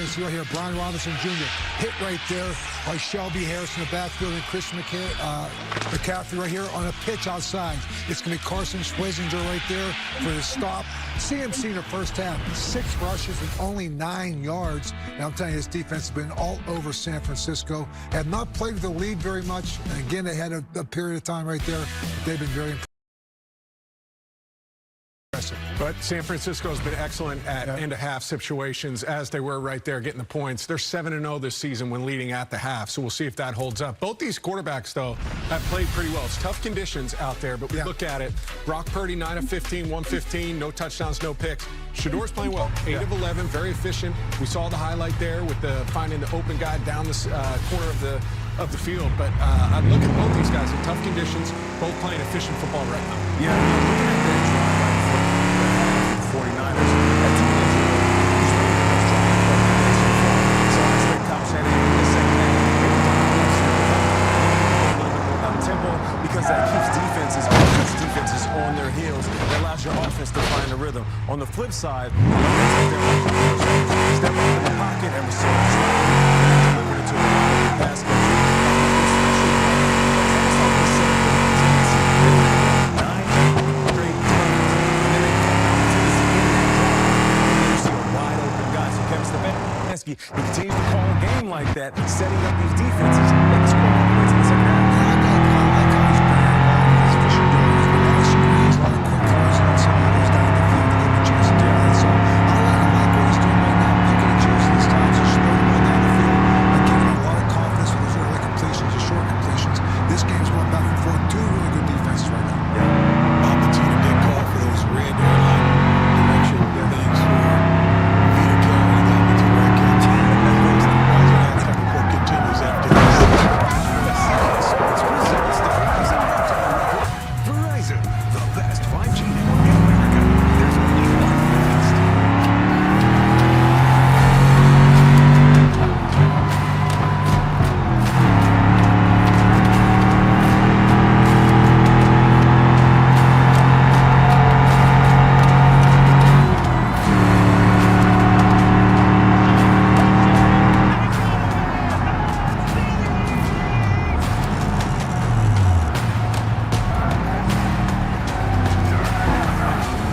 see right here, Brian Robinson Jr. hit right there by Shelby Harris in the backfield and Christian McCaffrey right here on a pitch outside. It's going to be Carson Schwezinger right there for the stop. CMC in the first half, 6 rushes and only 9 yards. And I'm telling you, this defense has been all over San Francisco. Have not played with the lead very much. And again, they had a period of time right there. They've been very impressive. But San Francisco's been excellent at end-of-half situations, as they were right there getting the points. They're 7-0 this season when leading at the half, so we'll see if that holds up. Both these quarterbacks, though, have played pretty well. It's tough conditions out there, but we look at it. Brock Purdy, 9 of 15, 115, no touchdowns, no picks. Shedor's playing well, 8 of 11, very efficient. We saw the highlight there with finding the open guy down the corner of the field. But I look at both these guys in tough conditions, both playing efficient football right now. Yeah, looking at their drive right for the 49ers, that team is so I expect Kyle Shanahan in the second half a little bit more up-tempo because that keeps defenses on their heels. That allows your offense to find a rhythm. On the flip side, step up in the pocket and deliver it to a pass catcher. He continues to call a game like that, setting up these defenses. They can score more points in the second half. This game's going back and forth. 2 really good defenses right now. Opportunity to call for those red airline direction things for Vita Kelly and the right continues after this. Verizon, the best 5G network in America. There's only one best.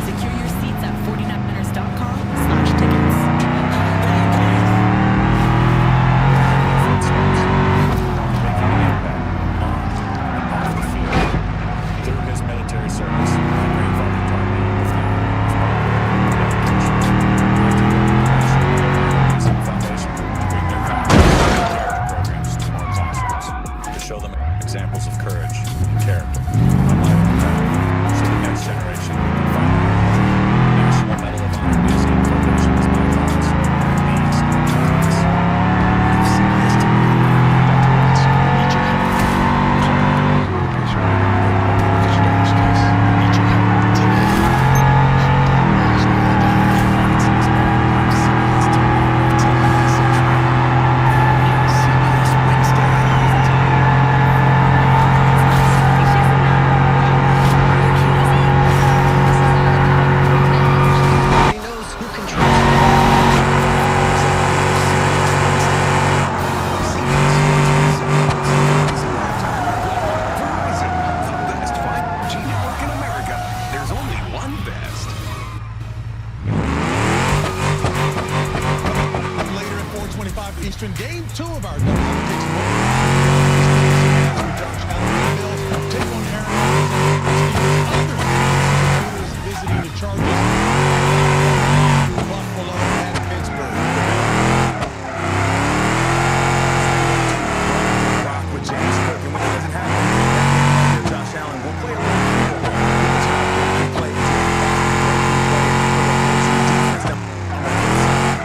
Secure your seats at 49ers.com/tickets. Through his military service, my grandfather taught me some foundation to bring their programs to more classrooms, to show them examples of courage and character. So the next generation can find National Medal of Honor Museum Foundation is my cause. These are times. Verizon, the best 5G network in America. There's only one best. Later at 4:25 Eastern, game 2 of our Josh Allen Bills take on Aaron Rodgers. Visiting the Chargers. Buffalo at Pittsburgh. Rock with James Cook, and when it doesn't happen, Josh Allen will play a little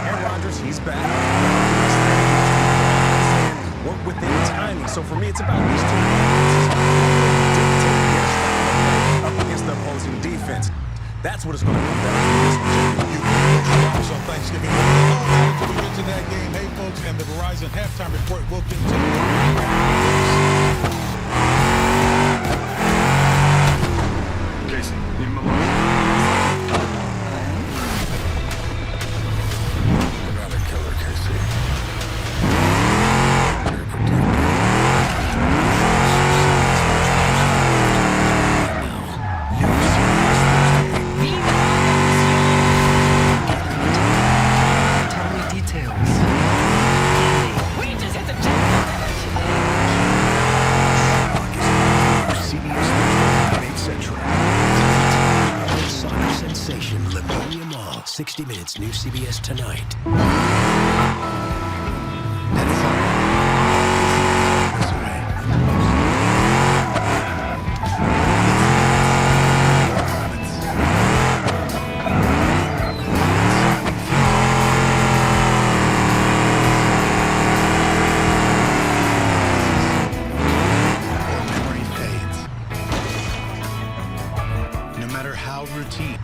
Aaron Rodgers, he's back. Work within timing. So for me, it's about these two up against the opposing defense. That's what it's going to come down to. On Thanksgiving. Until we get to that game, hey folks, and the Verizon halftime report will continue. Casey, leave him alone. Another killer, Casey. It's new CBS Tonight. Memory fades. No matter how routine.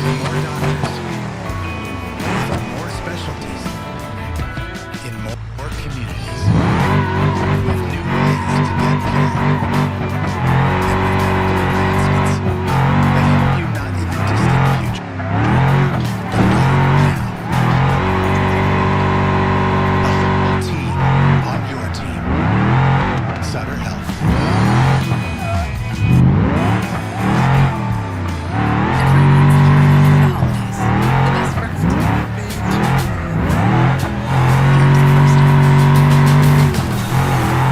More doctors, for more specialties, in more communities, with new ways to get care, and with medical advancements that help you not in the distant future, but now. A whole team on your team. Sutter Health. Holidays. The best friend.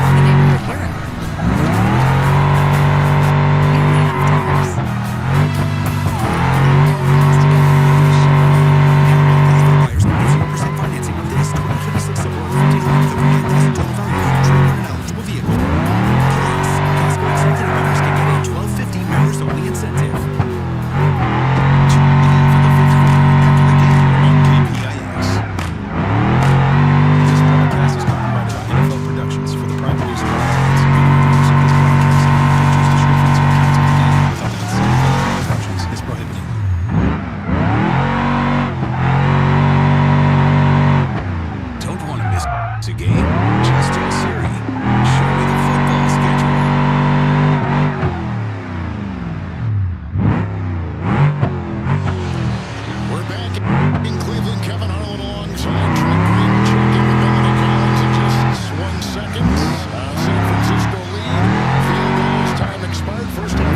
The neighborhood hero. And the outdoors. Buyers get 0% financing on this 2026 Silverado 59,000 total value trade an eligible vehicle. Plus, Costco Executive members can get a $12.50 members only incentive. This podcast is copyrighted by NFL Productions for the prime producer license. Use of this broadcast and pictures, descriptions, or content without the consent of NFL Productions is prohibited. Don't want to miss a game? Just tell Siri. Show me the football schedule. We're back in Cleveland. Kevin Harlan alongside Trent Green. Checking with Melanie Collins in just 1 second. San Francisco lead. Field goals. Time expired. First half.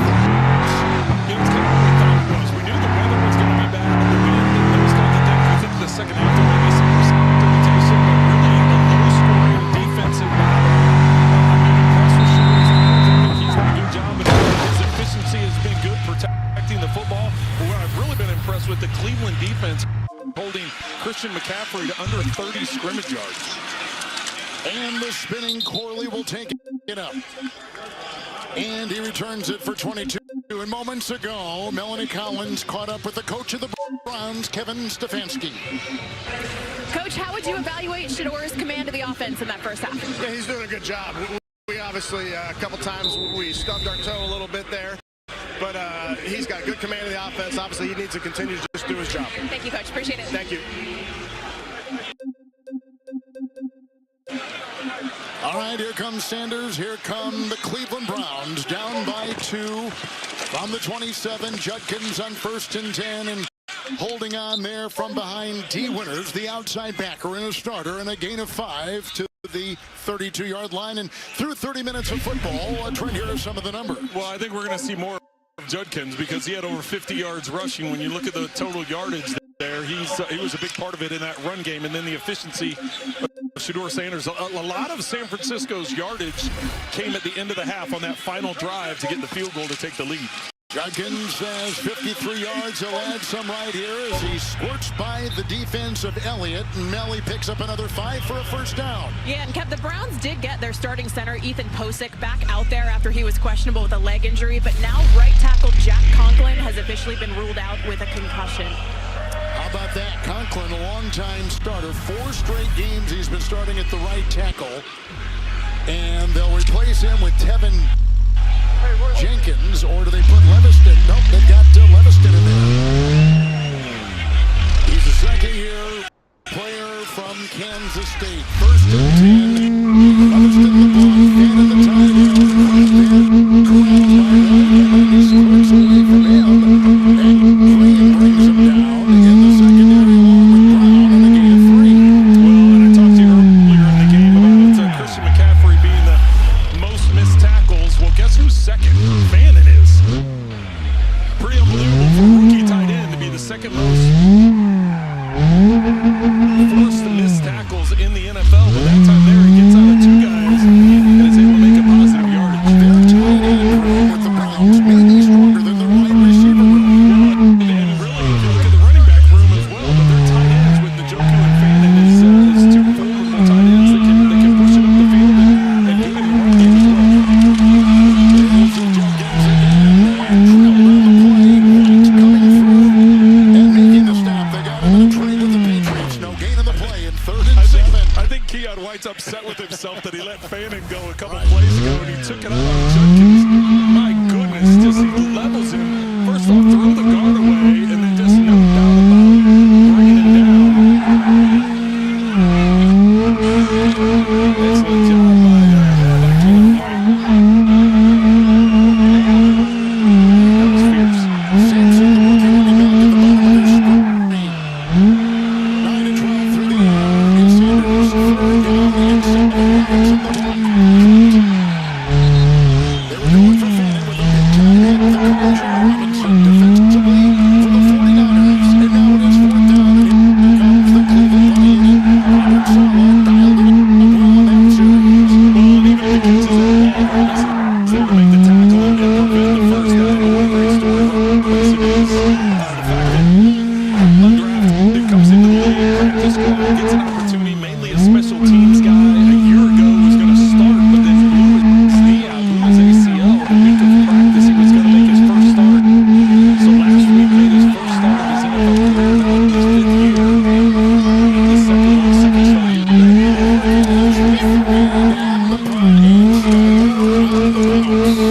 It's kind of what we thought it was. We knew the weather was going to be bad, the wind, and those kinds of things. We think the second half there may be some precipitation, but really a low-scoring defensive battle. I've been impressed with Shedeurs. I think he's done a good job, and his efficiency has been good protecting the football. But what I've really been impressed with the Cleveland defense holding Christian McCaffrey to under 30 scrimmage yards. And the spinning Corley will take it up. And he returns it for 22. And moments ago, Melanie Collins caught up with the coach of the Browns, Kevin Stefanski. Coach, how would you evaluate Shedor's command of the offense in that first half? Yeah, he's doing a good job. We obviously, a couple times, we stubbed our toe a little bit there. But he's got good command of the offense. Obviously, he needs to continue to just do his job. Thank you, Coach. Appreciate it. Thank you. All right, here comes Sanders. Here come the Cleveland Browns, down by 2 from the 27. Judkins on 1st and 10, and holding on there from behind. D. Winters, the outside backer and a starter, and a gain of 5 to the 32-yard line. And through 30 minutes of football, Trent, here are some of the numbers. Well, I think we're going to see more of Judkins because he had over 50 yards rushing. When you look at the total yardage there, he was a big part of it in that run game. And then the efficiency of Shedeur Sanders. A lot of San Francisco's yardage came at the end of the half on that final drive to get the field goal to take the lead. Judkins has 53 yards. He'll add some right here as he squirts by the defense of Elliott. And Melly picks up another 5 for a first down. Yeah, and Kev, the Browns did get their starting center, Ethan Posick, back out there after he was questionable with a leg injury. But now right tackle Jack Conklin has officially been ruled out with a concussion. How about that? Conklin, a long-time starter. 4 straight games he's been starting at the right tackle. And they'll replace him with Tevin Jenkins, or do they put Leviston? Nope, they've got Leviston in there. He's a second-year player from Kansas State. 1st and 10. Leviston the block, fan in the tight end. He squirts away from him. And Green brings him down in the secondary along with Brown and a gain of 3. Well, and I talked to you earlier in the game about Christian McCaffrey being the most missed tackles.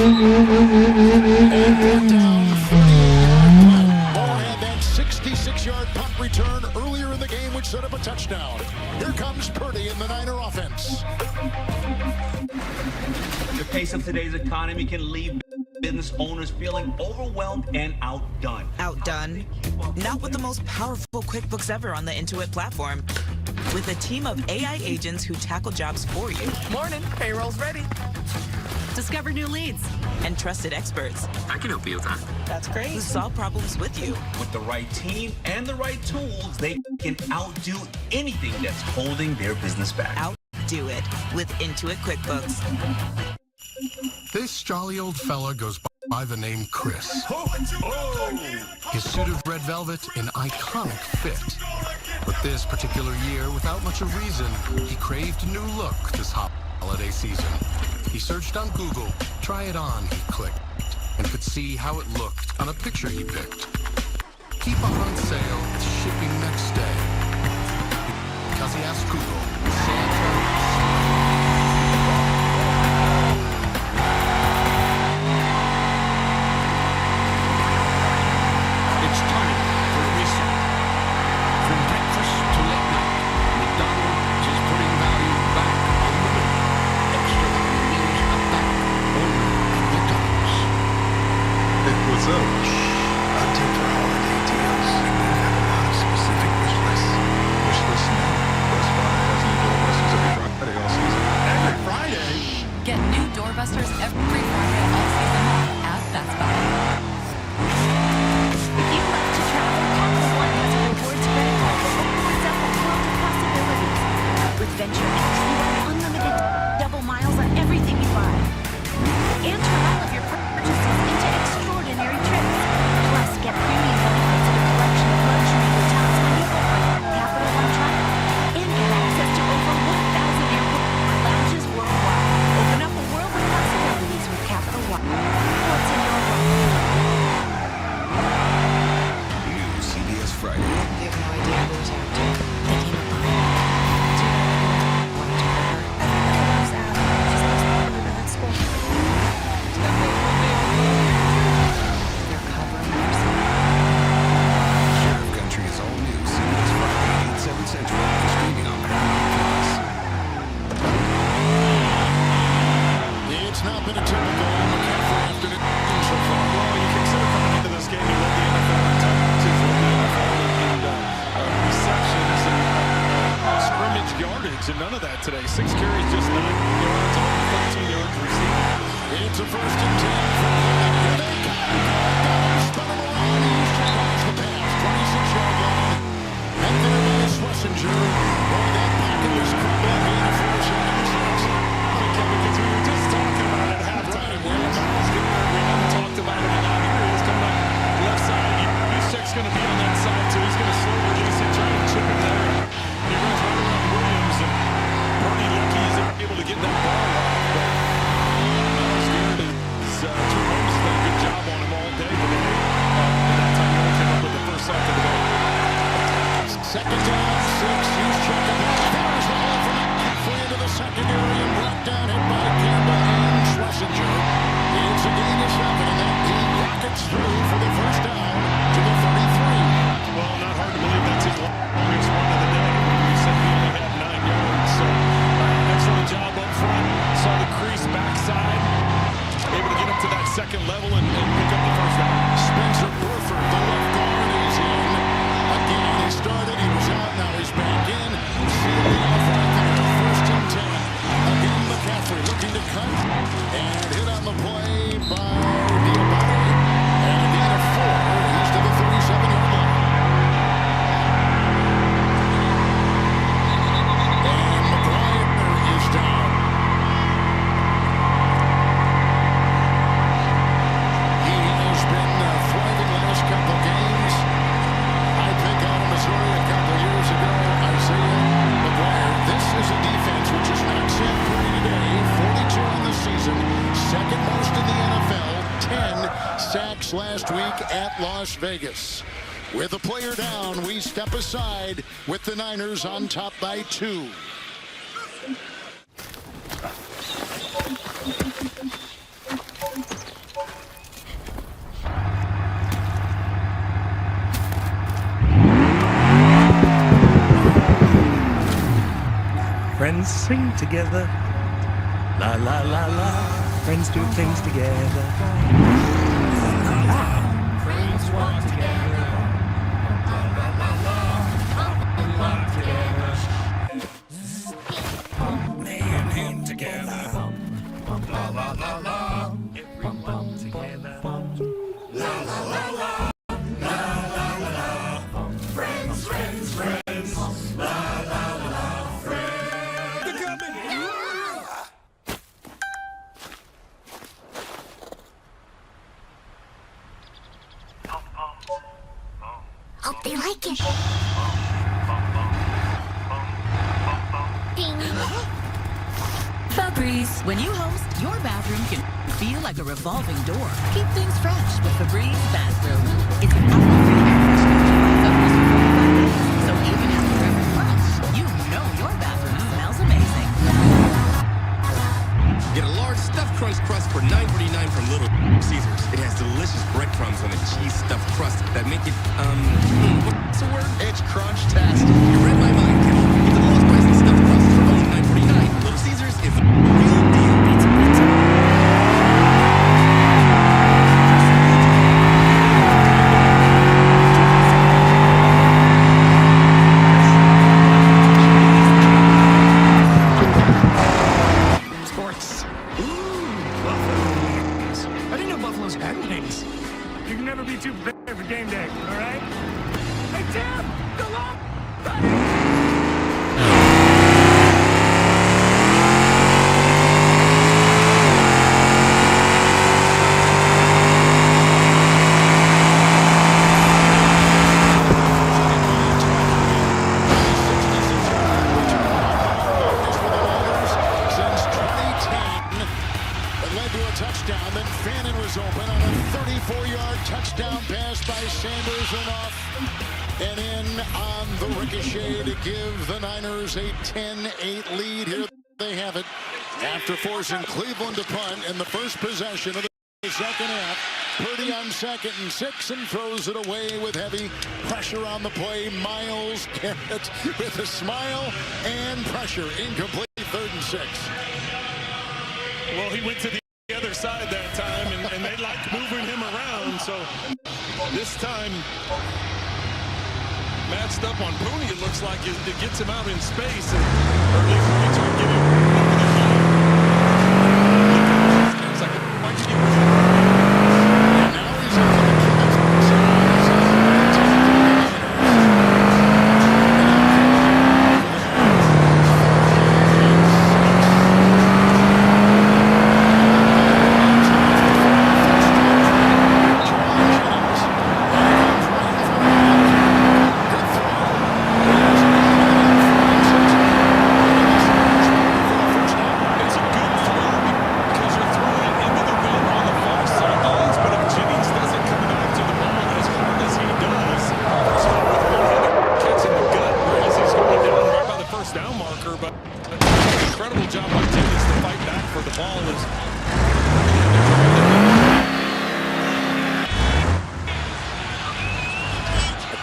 And brought down 48-yard punt. Moore had that 66-yard punt return earlier in the game, which set up a touchdown. Here comes Purdy in the Niner offense. The pace of today's economy can leave business owners feeling overwhelmed and outdone. Outdone? Not with the most powerful QuickBooks ever on the Intuit platform. With a team of AI agents who tackle jobs for you. Morning, payroll's ready. Discover new leads. And trusted experts. I can help you with that. That's great. Who solve problems with you. With the right team and the right tools, they can outdo anything that's holding their business back. Outdo it with Intuit QuickBooks. This jolly old fella goes by the name Chris. His suit of red velvet, an iconic fit. But this particular year, without much of reason, he craved a new look this holiday season. He searched on Google, try it on, he clicked, and could see how it looked on a picture he picked. Keep on sale, it's shipping next day. Because he asked Google, Santa. It's time for a reset. From breakfast to late night, McDonald's is putting value back on the menu. Extra value means a back only at McDonald's. Hey, what's up? I'll take for holiday deals. We have a lot of specific wish lists. Wish lists now. Best Buy has new doorbusters every Friday all season. Every Friday? Get new doorbusters every Friday all season at Best Buy. If you love to travel, Capital One has a rewards credit card that opens up a world of possibilities. With Venture X, you have unlimited double miles on everything you buy. And turn all of your purchases into extraordinary trips. Plus, get premium benefits and a collection of luxury hotels when you book on Capital One Travel. And get access to over 1,000 airport lounges worldwide. Open up a world of possibilities with Capital One. What's in your world? New CBS Friday. You have no idea who's out there. Thinking of buying. Do you know anyone who wanted to hurt her? Everybody loves Adam. She's the most popular at school. They're covering herself. Sheriff Country is all new CBS Friday, 8, 7 Central. Streaming on Paramount Plus. It's not been a typical McCaffrey afternoon so far. Well, you consider coming into this game, you led the NFL in touches, led the NFL in receptions and scrimmage yardage, and none of that today. 6 carries, just 9 yards, only 13 yards receiving. It's a 1st and 10 for here they come. Spun him around. He's across the pass. 26-yard line. And there by Schlesinger. Boy, that pocket was crumbling in a 4-second chance. Because we were just talking about it at halftime. Where Miles Garrett, we haven't talked about it, and now here he is coming up left side. Juszczyk's going to be on that side, so he's going to slow release it, try to chip him there. He runs right around Williams, and Purdy lucky he's able to get that ball off. But Miles Garrett is two homes done a good job on him all day today. And that time he only came up with the first sack of the day. 2nd down, 6. Juszczyk at the fires the ball from halfway into the secondary and brought down hit by Campbell and Schlesinger. It's a gain of 7, and then he rockets through for the 1st down to the 33. Well, not hard to believe that's his longest run of the day. We said he only had 9 yards, so excellent job up front. Saw the crease backside, able to get up to that 2nd level and pick up the 1st down. Spencer Burford, the left guard, is in. Again, he started, he was out, now he's back in. Sealed it off right there to 1st and 10. Again, McCaffrey looking to cut and hit on the play by Diabate. And a gain of 4. He's to the 37-yard line. And McGuire is down. He has been thriving last couple of games. I picked out of Missouri a couple of years ago. Isaiah McGuire. This is a defense which is not set pretty today. 42 on the season. 2nd most in the NFL. 10 sacks last week at Las Vegas. With a player down, we step aside with the Niners on top by 2. friends sing together. La la la la, friends do things together. Friends walk together. La la la la. Walk together. Lay a hand together. La la la la. Everyone together. La la la la. La la la la. Friends, friends, friends. La la la la. Friends. They're coming. Hope they like it. Ding. Febreze. When you host, your bathroom can feel like a revolving door. Keep things fresh with Febreze Bathroom. It's an alcohol-free air freshener that lasts up to 45 days. So even after every flush, you know your bathroom smells amazing. Get a large stuffed crunch crust for $9.49 from Little Caesars. It has delicious breadcrumbs on a cheese stuffed crust that make it, what's the word? It's crunch-tastic. You read my mind, Kendall. Get the lowest price in stuffed crust for only $9.49. Little Caesars is the real deal. Pizza, pizza. Sports. Ooh, Buffalo wings. I didn't know Buffalo's had wings. You can never be too prepared for game day, all right? Hey, Tim! Go long! Since 2010, it led to a touchdown. Then Fannin was open on a 34-yard touchdown pass by Sanders and off and in on the ricochet to give the Niners a 10-8 lead. Here they have it after forcing Cleveland to punt in the first possession of the second half. Purdy on 2nd and 6 and throws it away with heavy pressure on the play. Myles Garrett with a smile and pressure. Incomplete. 3rd and 6. Well, he went to the other side that time, and they liked moving him around. So this time, matched up on Poonie, it looks like it gets him out in space, or at least we try to get him over the field. It's like, why'd you get rid of him? And now he's on the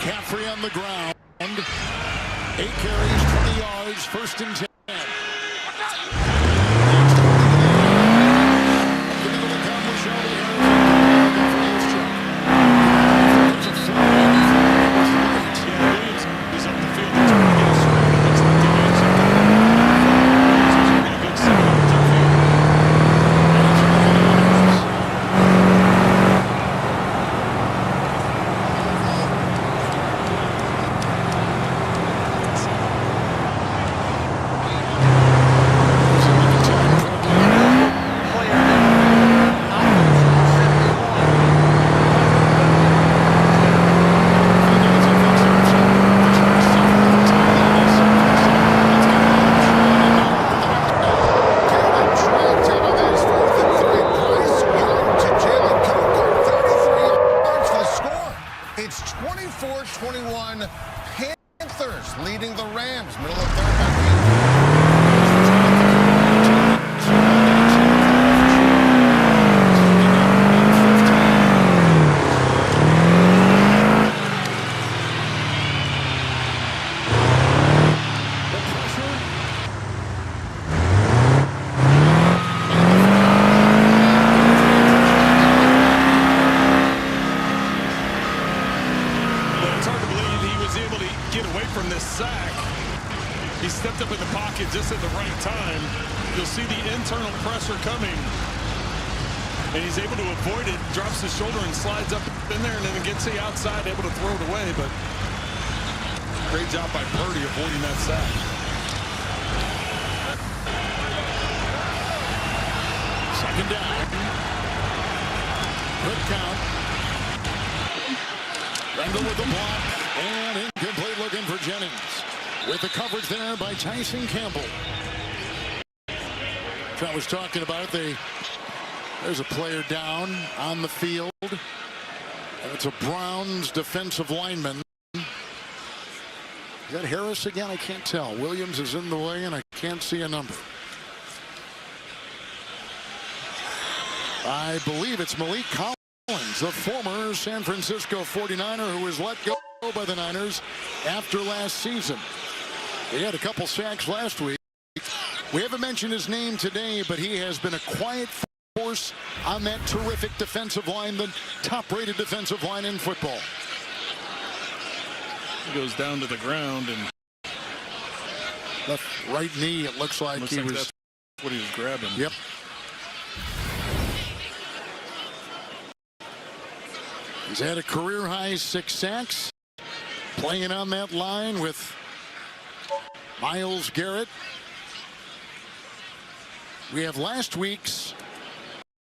McCaffrey on the ground. 8 carries, 20 yards, 1st and 10. It's 24-21, Panthers leading the Rams. Middle of third half. You'll see the internal pressure coming. And he's able to avoid it, drops his shoulder and slides up in there, and then gets the outside, able to throw it away. But great job by Purdy avoiding that sack. Second down. Good count. Rendell with the block, and incomplete looking for Jennings. With the coverage there by Tyson Campbell. I was talking about there's a player down on the field. And it's a Browns defensive lineman. Is that Harris again? I can't tell. Williams is in the way, and I can't see a number. I believe it's Malik Collins, the former San Francisco 49er who was let go by the Niners after last season. He had a couple sacks last week. We haven't mentioned his name today, but he has been a quiet force on that terrific defensive line, the top-rated defensive line in football. He goes down to the ground and left right knee. It looks like he was. That's what he was grabbing. Yep. He's had a career-high 6 sacks. Playing on that line with Myles Garrett. We have last week's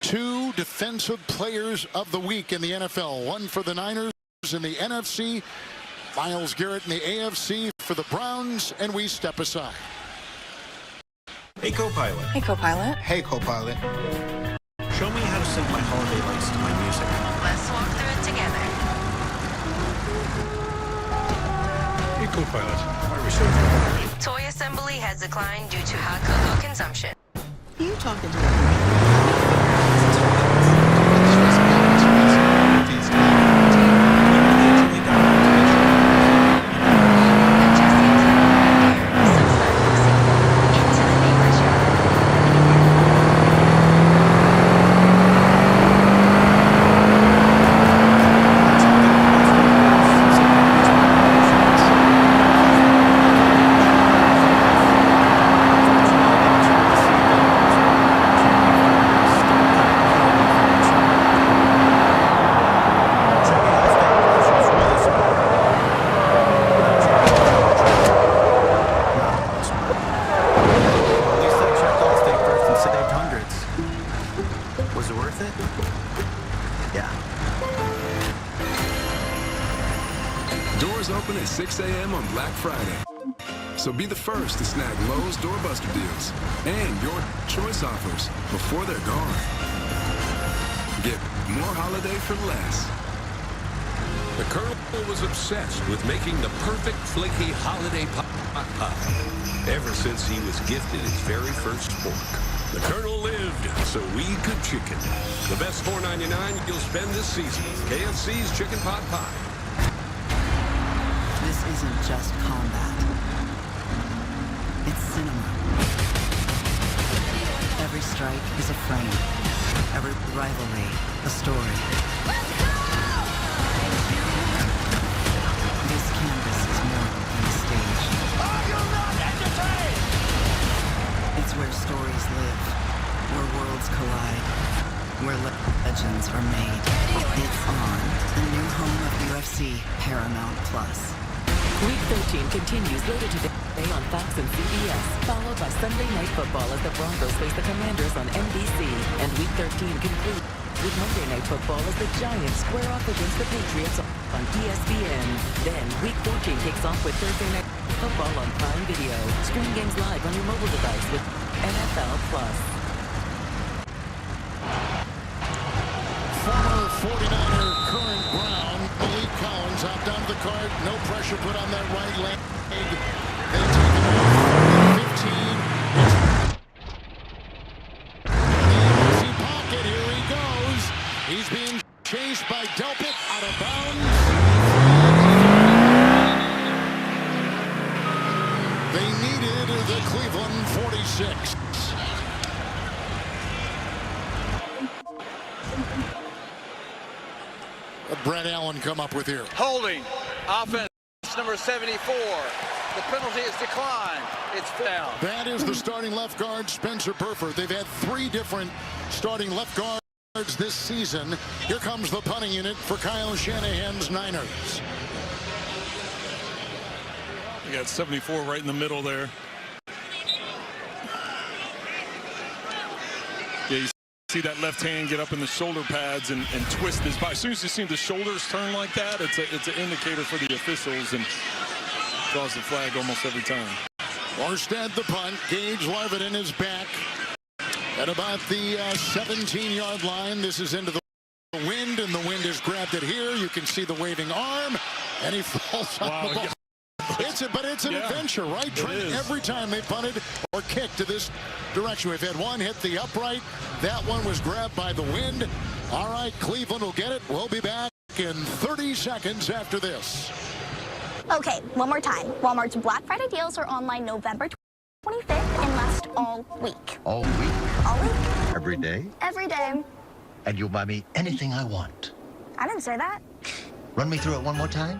2 defensive players of the week in the NFL. One for the Niners in the NFC, Myles Garrett in the AFC for the Browns, and we step aside. Hey, co-pilot. Hey, co-pilot. Hey, co-pilot. Show me how to sync my holiday lights to my music. Let's walk through it together. Hey, co-pilot. Why are we so early? Toy assembly has declined due to high cocoa consumption. You talking to open at 6 a.m. on Black Friday. So be the first to snag Lowe's Doorbuster deals and your choice offers before they're gone. Get more holiday for less. The Colonel was obsessed with making the perfect flaky holiday pot pie ever since he was gifted his very first fork. The Colonel lived so we could chicken. The best $4.99 you'll spend this season. KFC's Chicken Pot Pie. This isn't just combat. It's cinema. Every strike is a frame. Every rivalry, a story. This canvas is more than a stage. Are you not entertained? It's where stories live, where worlds collide, where legends are made. It's on the new home of UFC, Paramount Plus. Week 13 continues later today on Fox and CBS, followed by Sunday Night Football as the Broncos face the Commanders on NBC. And Week 13 concludes with Monday Night Football as the Giants square off against the Patriots on ESPN. Then Week 14 kicks off with Thursday Night Football on Prime Video. Stream games live on your mobile device with NFL Plus. Former 49er, current Brown, Malik Collins hopped onto the cart. No pressure put on that right leg. They take it off. 15. Easy pocket. Here he goes. He's being chased by Delpit out of bounds. They needed the Cleveland 46. What Brett Allen come up with here? Holding. Offense number 74. The penalty is declined. It's down. That is the starting left guard, Spencer Burford. They've had 3 different starting left guards this season. Here comes the punting unit for Kyle Shanahan's Niners. You got 74 right in the middle there. Yeah, you see that left hand get up in the shoulder pads and twist his body. As soon as you see the shoulders turn like that, it's an indicator for the officials and draws the flag almost every time. Orsted the punt. Gage Larvin is back at about the 17-yard line. This is into the wind, and the wind has grabbed it here. You can see the waving arm, and he falls on the ball. But it's an adventure, right? Trent, every time they punted or kicked to this direction. We've had one hit the upright. That one was grabbed by the wind. All right, Cleveland will get it. We'll be back in 30 seconds after this. Okay, one more time. Walmart's Black Friday deals are online November 25th and last all week. All week? All week. Every day? Every day. And you'll buy me anything I want. I didn't say that. Run me through it one more time.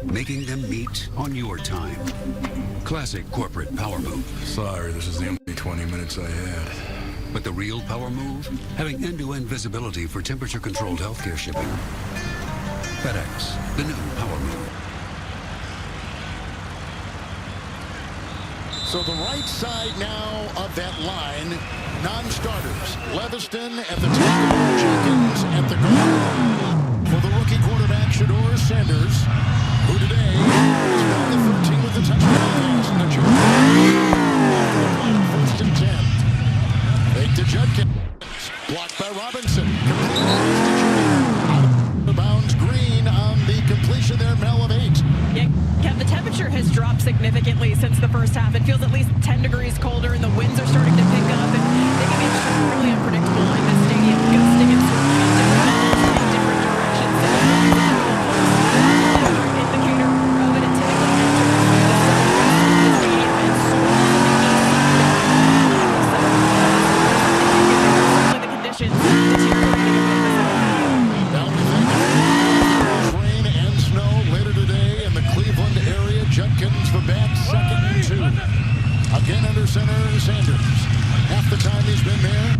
Making them meet on your time. Classic corporate power move. Sorry, this is the only 20 minutes I had. But the real power move? Having end-to-end visibility for temperature-controlled healthcare shipping. FedEx, the new power move. So the right side now of that line, non-starters. Leviston at the tackle, Jenkins at the guard. For the rookie quarterback, Shedeur Sanders, who today is down to 13 with the touchdown pass in the first and 10. Fake to Judkins. Blocked by Robinson. Out of bounds, Green on the completion there, Mel of 8. Yeah, Kev, the temperature has dropped significantly since the first half. It feels at least 10 degrees colder, and the winds are starting to pick up, and they can be extremely unpredictable in this stadium, gusting and swirling in different directions. Indicator of it, it typically enters the stadium and swirls the conditions deteriorating a bit. Rain and snow later today in the Cleveland area. Judkins the back, 2nd and 2. Again under center, Sanders. Half the time he's been there.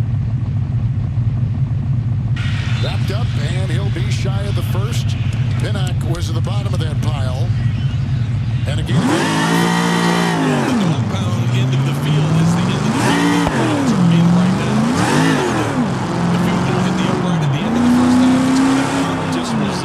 Wrapped up, and he'll be shy of the first. Pinnock was at the bottom of that pile. And again, the dog pound end of the field is the end of the field. The Browns are in right now. The field goal hit the upright at the end of the first half. It's where that punt just was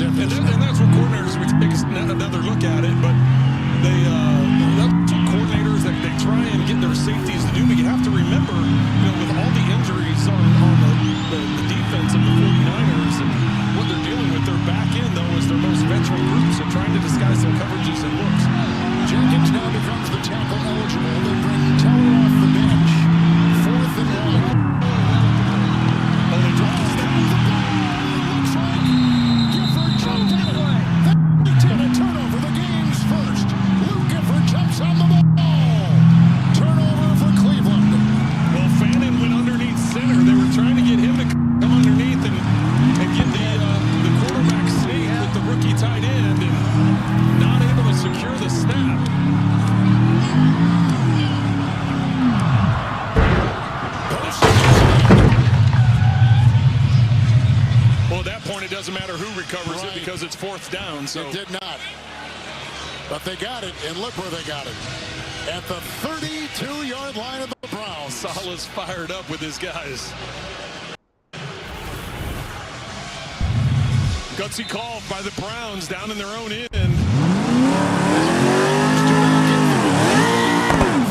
and that's what coordinators, we take another look at it, but that's what coordinators that they try and get their safeties to do. But you have to remember, with all the injuries on the defense of the 49ers and what they're dealing with, their back end though is their most veteran group, so trying to disguise some coverages and looks. Jenkins now becomes the tackle eligible. They bring Teller off the bench. 4th and 1. Oh, they dropped his down. Turnover, the game's first. Luke Gifford jumps on the ball. Turnover for Cleveland. Well, Fannin went underneath center. They were trying to get him to come underneath and get the quarterback sneak with the rookie tight end and not able to secure the snap. Well, at that point, it doesn't matter who recovers it because it's 4th down. So it did not. But they got it, and look where they got it. At the 32-yard line of the Browns. Saleh's fired up with his guys. Gutsy call by the Browns down in their own end.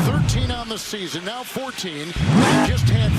13 on the season, now 14. They just had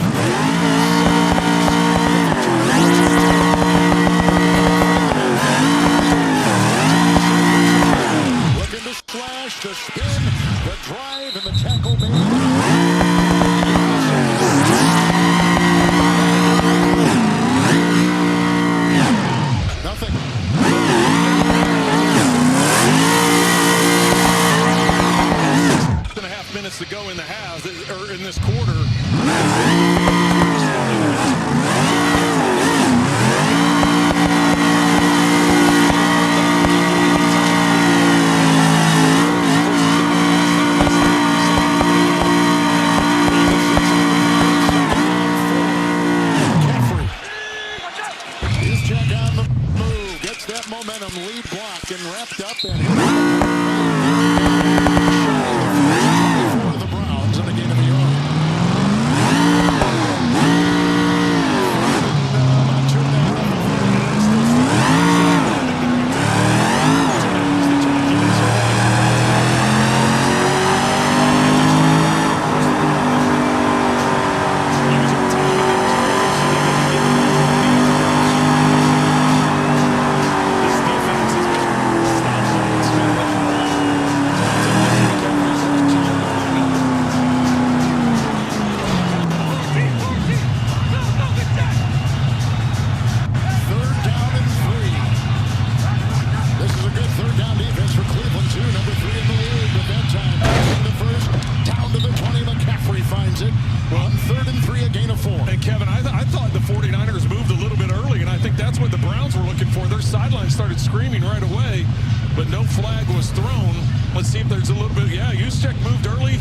Well, 3rd and 3, a gain of 4. And Kevin, I thought the 49ers moved a little bit early, and I think that's what the Browns were looking for. Their sideline started screaming right away, but no flag was thrown. Let's see if there's a little bit. Yeah, Juszczyk moved early.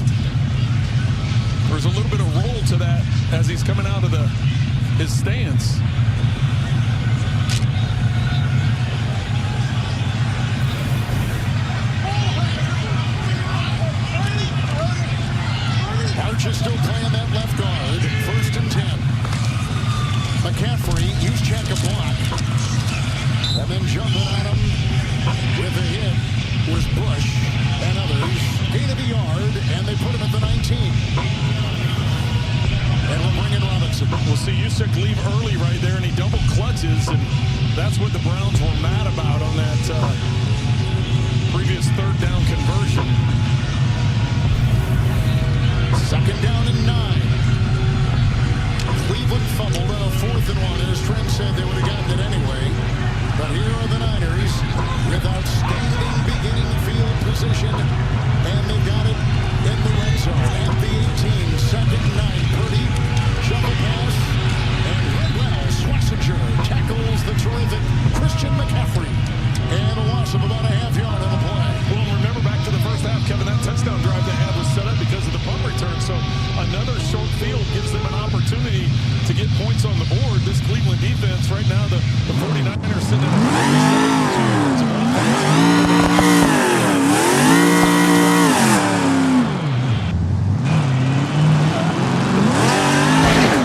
There's a little bit of roll to that as he's coming out of his stance. Arch is still playing that left guard. 1st and 10. McCaffrey, Juszczyk a block. And then jumping on him with a hit was Bush and others. Gain of a yard, and they put him at the 19. And we'll bring in Robinson. We'll see Juszczyk leave early right there, and he double clutches, and that's what the Browns were mad about on that previous 3rd down conversion. 2nd down and 9. Cleveland fumbled on a 4th and 1, and as Trent said, they would have gotten it anyway. But here are the Niners with outstanding beginning field position, and they got it in the red zone at the 18. 2nd and 9. Purdy, shovel pass, and Redwell Swessinger tackles the terrific Christian McCaffrey, and a loss of about a half yard on the play. Well, remember back to the first half, Kevin, that touchdown drive they had was set up because of the punt return. So another short field gives them an opportunity to get points on the board. This Cleveland defense right now, the 49ers sitting at 2 yards of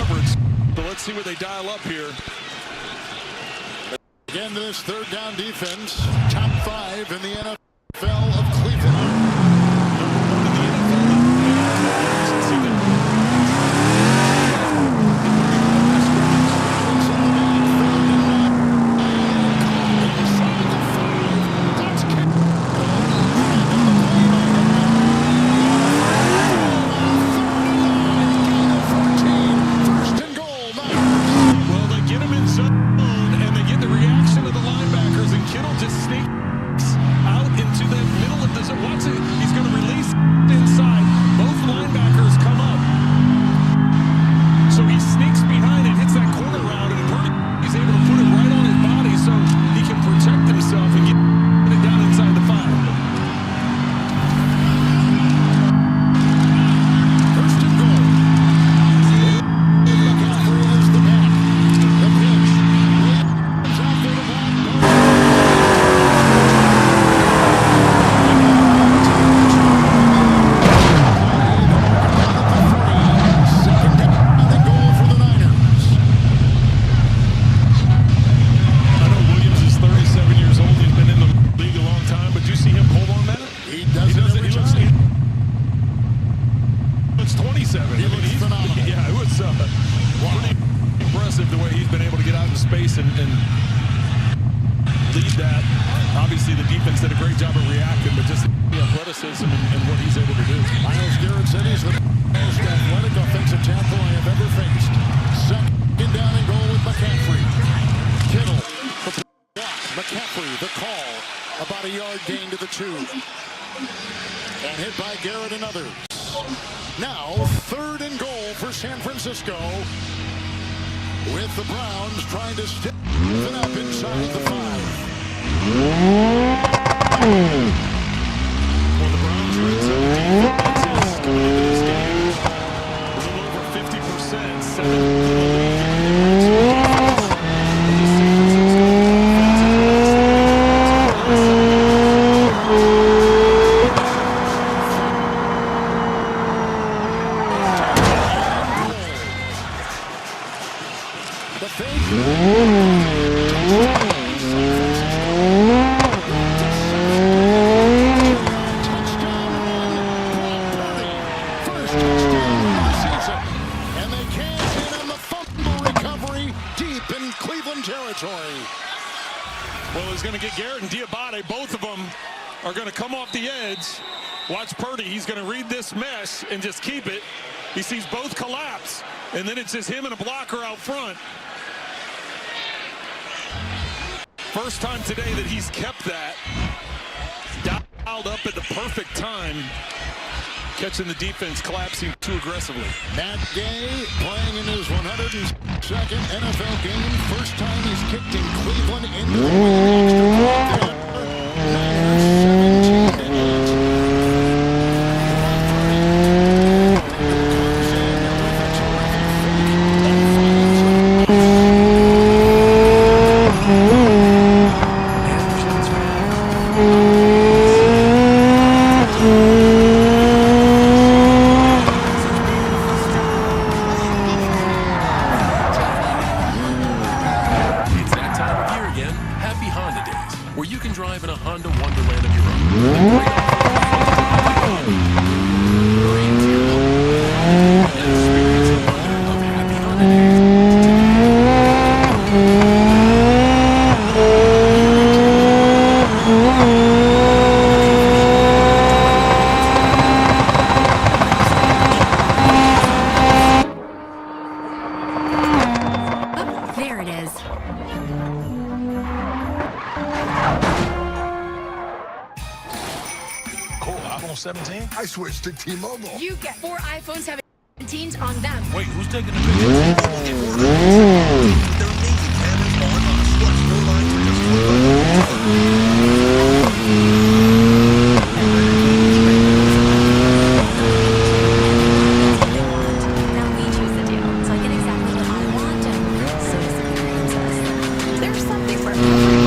coverage. So let's see where they dial up here. Again, this 3rd down defense, top 5 in the NFL of Cleveland. And hit by Garrett and others. Now 3rd and goal for San Francisco, with the Browns trying to stiffen up inside the 5. Well, the Browns red zone defense is coming into this game a little over 50%, 7th in the league. Well, he's going to get Garrett and Diabate. Both of them are going to come off the edge. Watch Purdy. He's going to read this mesh and just keep it. He sees both collapse, and then it's just him and a blocker out front. First time today that he's kept that dialed up at the perfect time. catching the defense collapsing too aggressively. Matt Gay playing in his 102nd NFL game. First time he's kicked in Cleveland into the extra point there. 17? I switched to T-Mobile. You get 4 iPhone 17s on them. Wait, who's taking the picture? They're amazing cameras on Slux phone line for just Now we choose the deal, so I get exactly what I want, and so does the princess. There's something for Larry.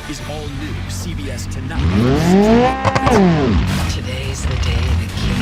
Is all new CBS Tonight. Today's the day the king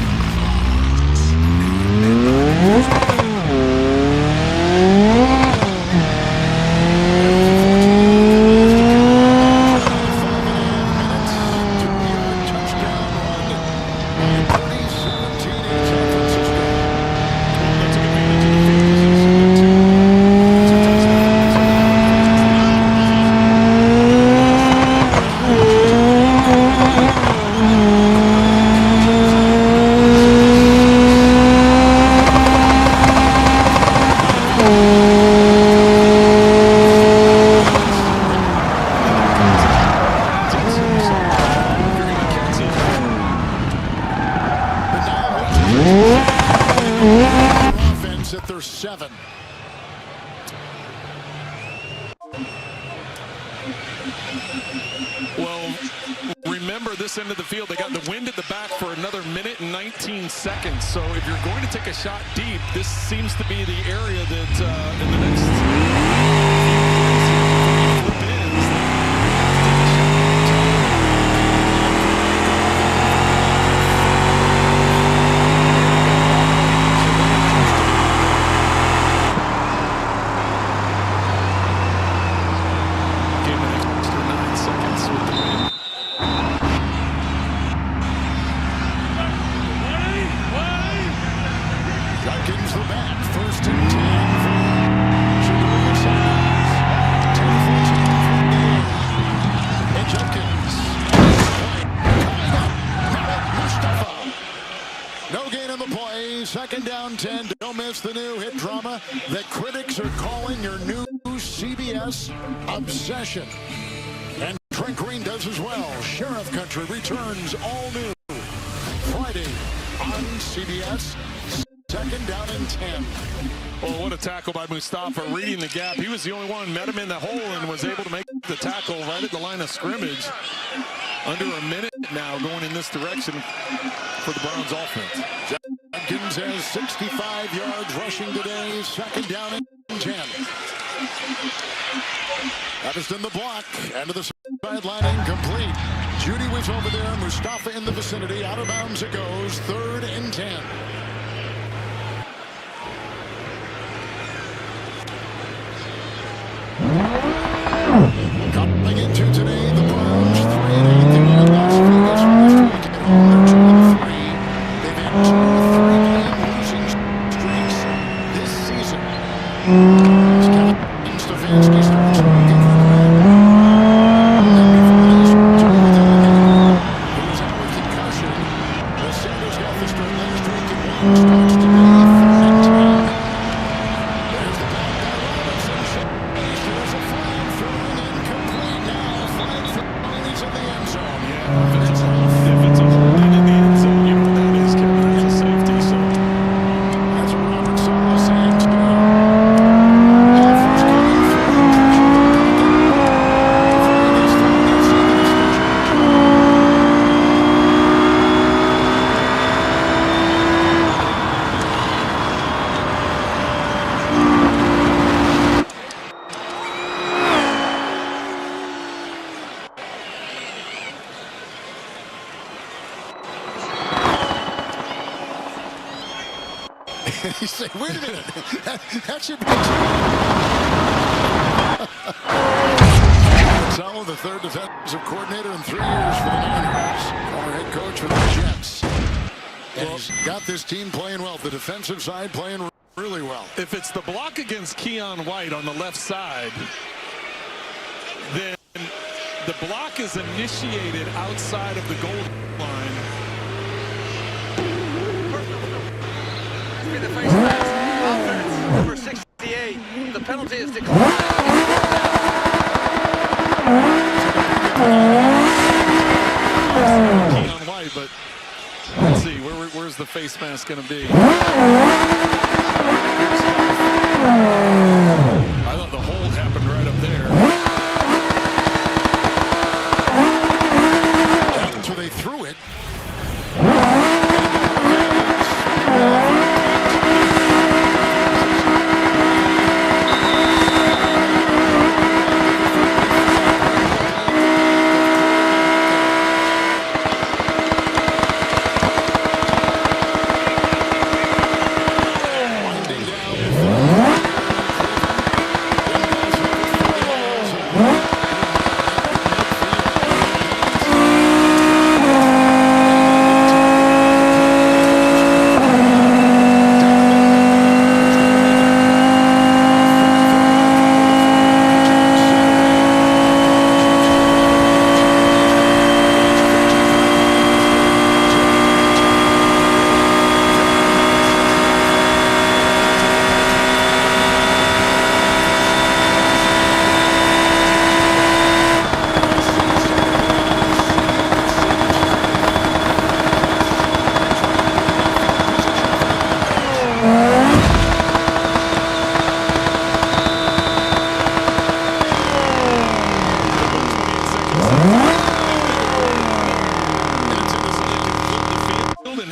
offense at their 7. Well, remember this end of the field, they got the wind at the back for another minute and 19 seconds. So if you're going to take a shot deep, this seems to be the area that in the next flip ends. Jenkins the back, 1st and 10 for Shedeur Sanders. 10-14 and Jenkins. Mustafa. No gain on the play. 2nd down 10. Don't miss the new hit drama that critics are calling your new CBS obsession. And Trent Green does as well. Sheriff Country returns all new Friday on CBS. 2nd down and 10. Oh, what a tackle by Mustafa, reading the gap. He was the only one, met him in the hole, and was able to make the tackle right at the line of scrimmage. Under a minute now going in this direction for the Browns offense. Watkins has 65 yards rushing today. Second down and 10. Evanston the block. End of the sideline incomplete. Judy was over there. Mustafa in the vicinity. Out of bounds it goes. 3rd and 10. Coming into today, the Browns 3-8. They won Las Vegas last week at home. They're 2-3. They've had 2 3-game losing streaks this season. As Kevin Stefanski starts looking for the man. And before this, Joe Delaney, who was out with concussion. The Sanders got the start last week and 1 starts today. 3rd and 10. There's the block by Robinson. There's a flag thrown incomplete now. Flag thrown is in the end zone. Yeah, if it's a holding in the end zone, you know what that is, Kevin. That's a safety. So that's what Robert Saleh saying today. First coming through. Flag is thrown inside the You say, wait a minute, that should be Saleh, the 3rd defensive coordinator in 3 years for the Niners, former head coach for the Jets. And he's got this team playing well. The defensive side playing really well. if it's the block against Keon White on the left side, then the block is initiated outside of the goal line. The face mask, offense, number 68. The penalty is declared. Keon White, but let's see, where's the face mask going to be? I thought the hold happened right up there. So they threw it.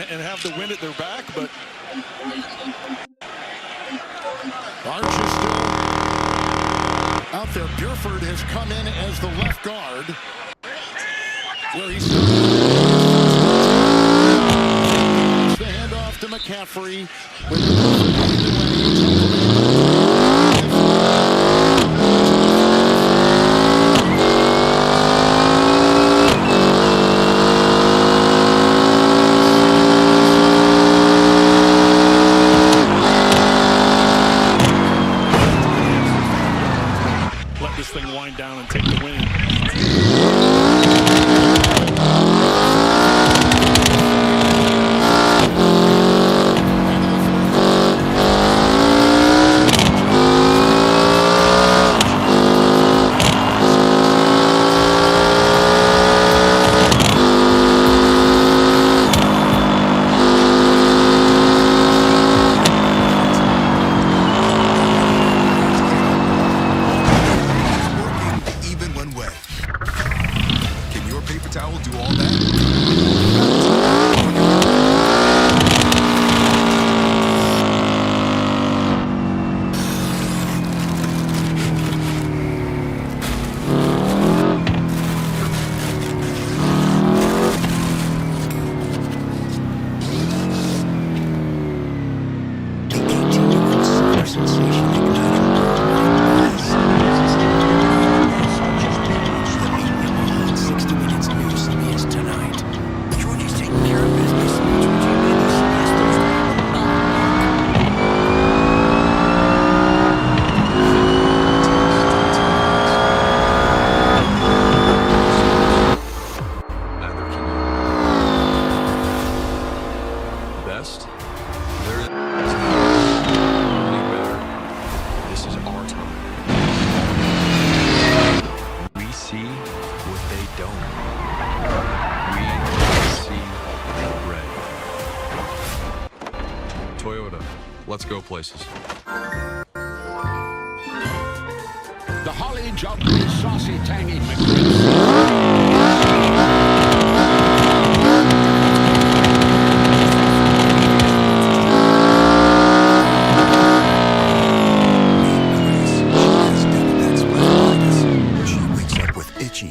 And have the wind at their back, but Arch is still out there. Buford has come in as the left guard, where he's the handoff to McCaffrey. let this thing wind down and take the win. Even when wet. Let's go places. The Holly Jolly Saucy Tangy McRib.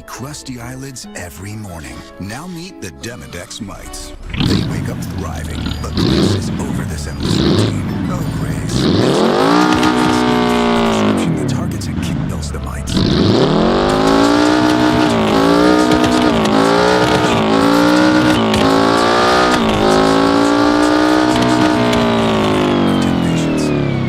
Crusty eyelids every morning. Now meet the Demodex mites. They wake up thriving, but Grace is over this endless routine. Oh, Grace. A prescription that targets and kills the mites.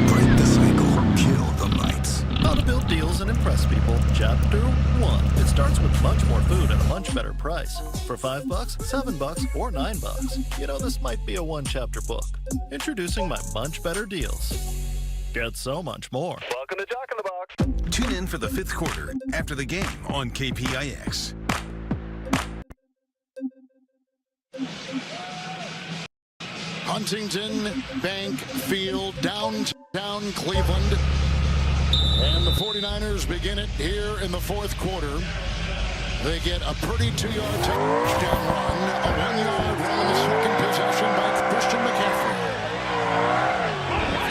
Break the cycle. Kill the mites. How to build deals and impress people. Chapter 1. It starts with much more food at a much better price. For $5, $7, or $9. You know, this might be a one-chapter book. Introducing my much better deals. Get so much more. Welcome to Jock in the Box. Tune in for the 5th quarter after the game on KPIX. Huntington Bank Field, downtown Cleveland. And the 49ers begin it here in the 4th quarter. They get a pretty 2-yard touchdown run, a 1-yard run on the second possession by Christian McCaffrey.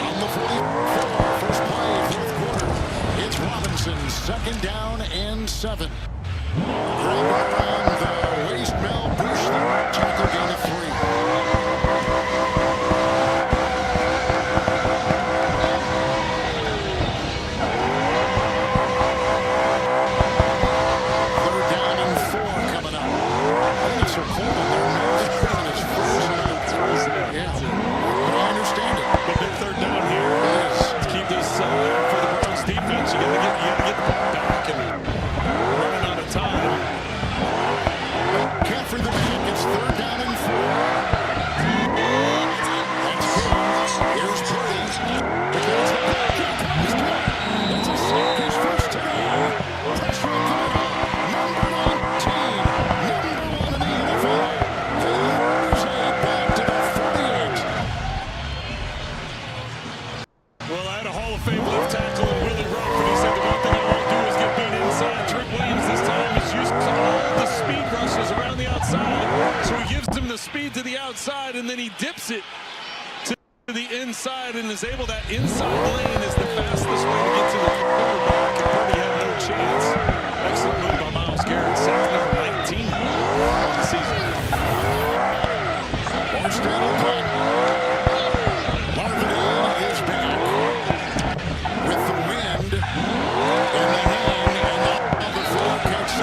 On the 44, first play, 4th quarter, it's Robinson, 2nd down and 7. Grab around the waist, Mel Bush, tackle gain of 3. And then he dips it to the inside and is able, that inside lane is the fastest way to get to the quarterback, and Purdy had no chance. Excellent move by Myles Garrett, sack number 19 on the season. Marvin is back with the wind in the hand, and the full catch.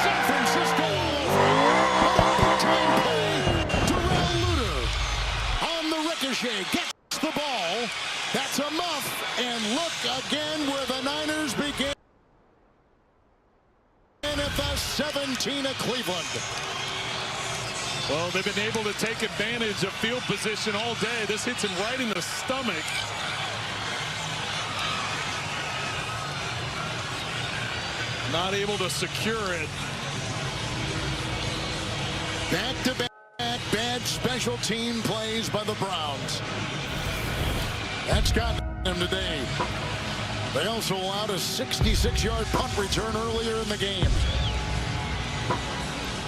San Francisco gets the ball. That's a muff. And look again where the Niners begin at the 17 of Cleveland. Well, they've been able to take advantage of field position all day. This hits him right in the stomach. Not able to secure it. Back-to-back bad special team plays by the Browns. That's got them today. They also allowed a 66-yard punt return earlier in the game.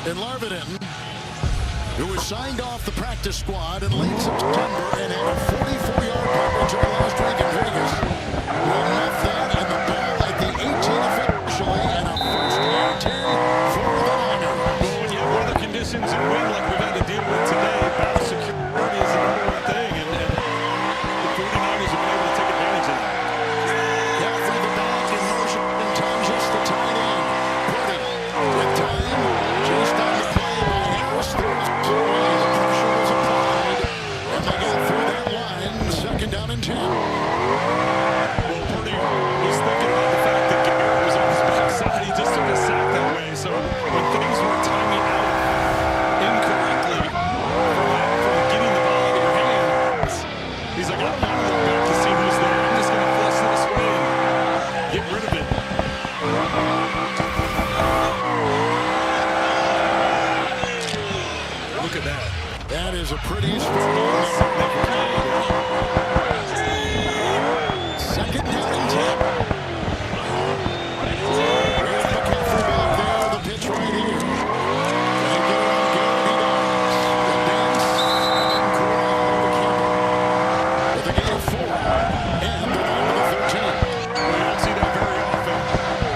And Larvidan, who was signed off the practice squad in late September and had a 44-yard punt return last week in Vegas, will muff that and the ball at the 18 officially and a first and 10 for the Niners. Well, when you have weather conditions and wind like we've had to deal with today, ball security is the number one thing, and the 49ers have been able to take advantage of that. Caffrey the back in motion, and Tonjes the tight end. Purdy with time, just on the play by Harris. There was the pressure was applied, and they got through that line, 2nd down and 10. Well, Purdy was thinking about the fact that Garrett was on his backside. He just took a sack that way, so when things were timing out incorrectly from getting the ball out of your hands, he's like, I don't want to look back to see who's there. I'm just going to flush this way and get rid of it. Look at that. That is a pretty strong second down and 10. Here's McCaffrey back there, the pitch right here. They get around Garrett, he does. The dance, and Corral to Campbell. With a gain of 4, and they're down to the 13. Well, you don't see that very often.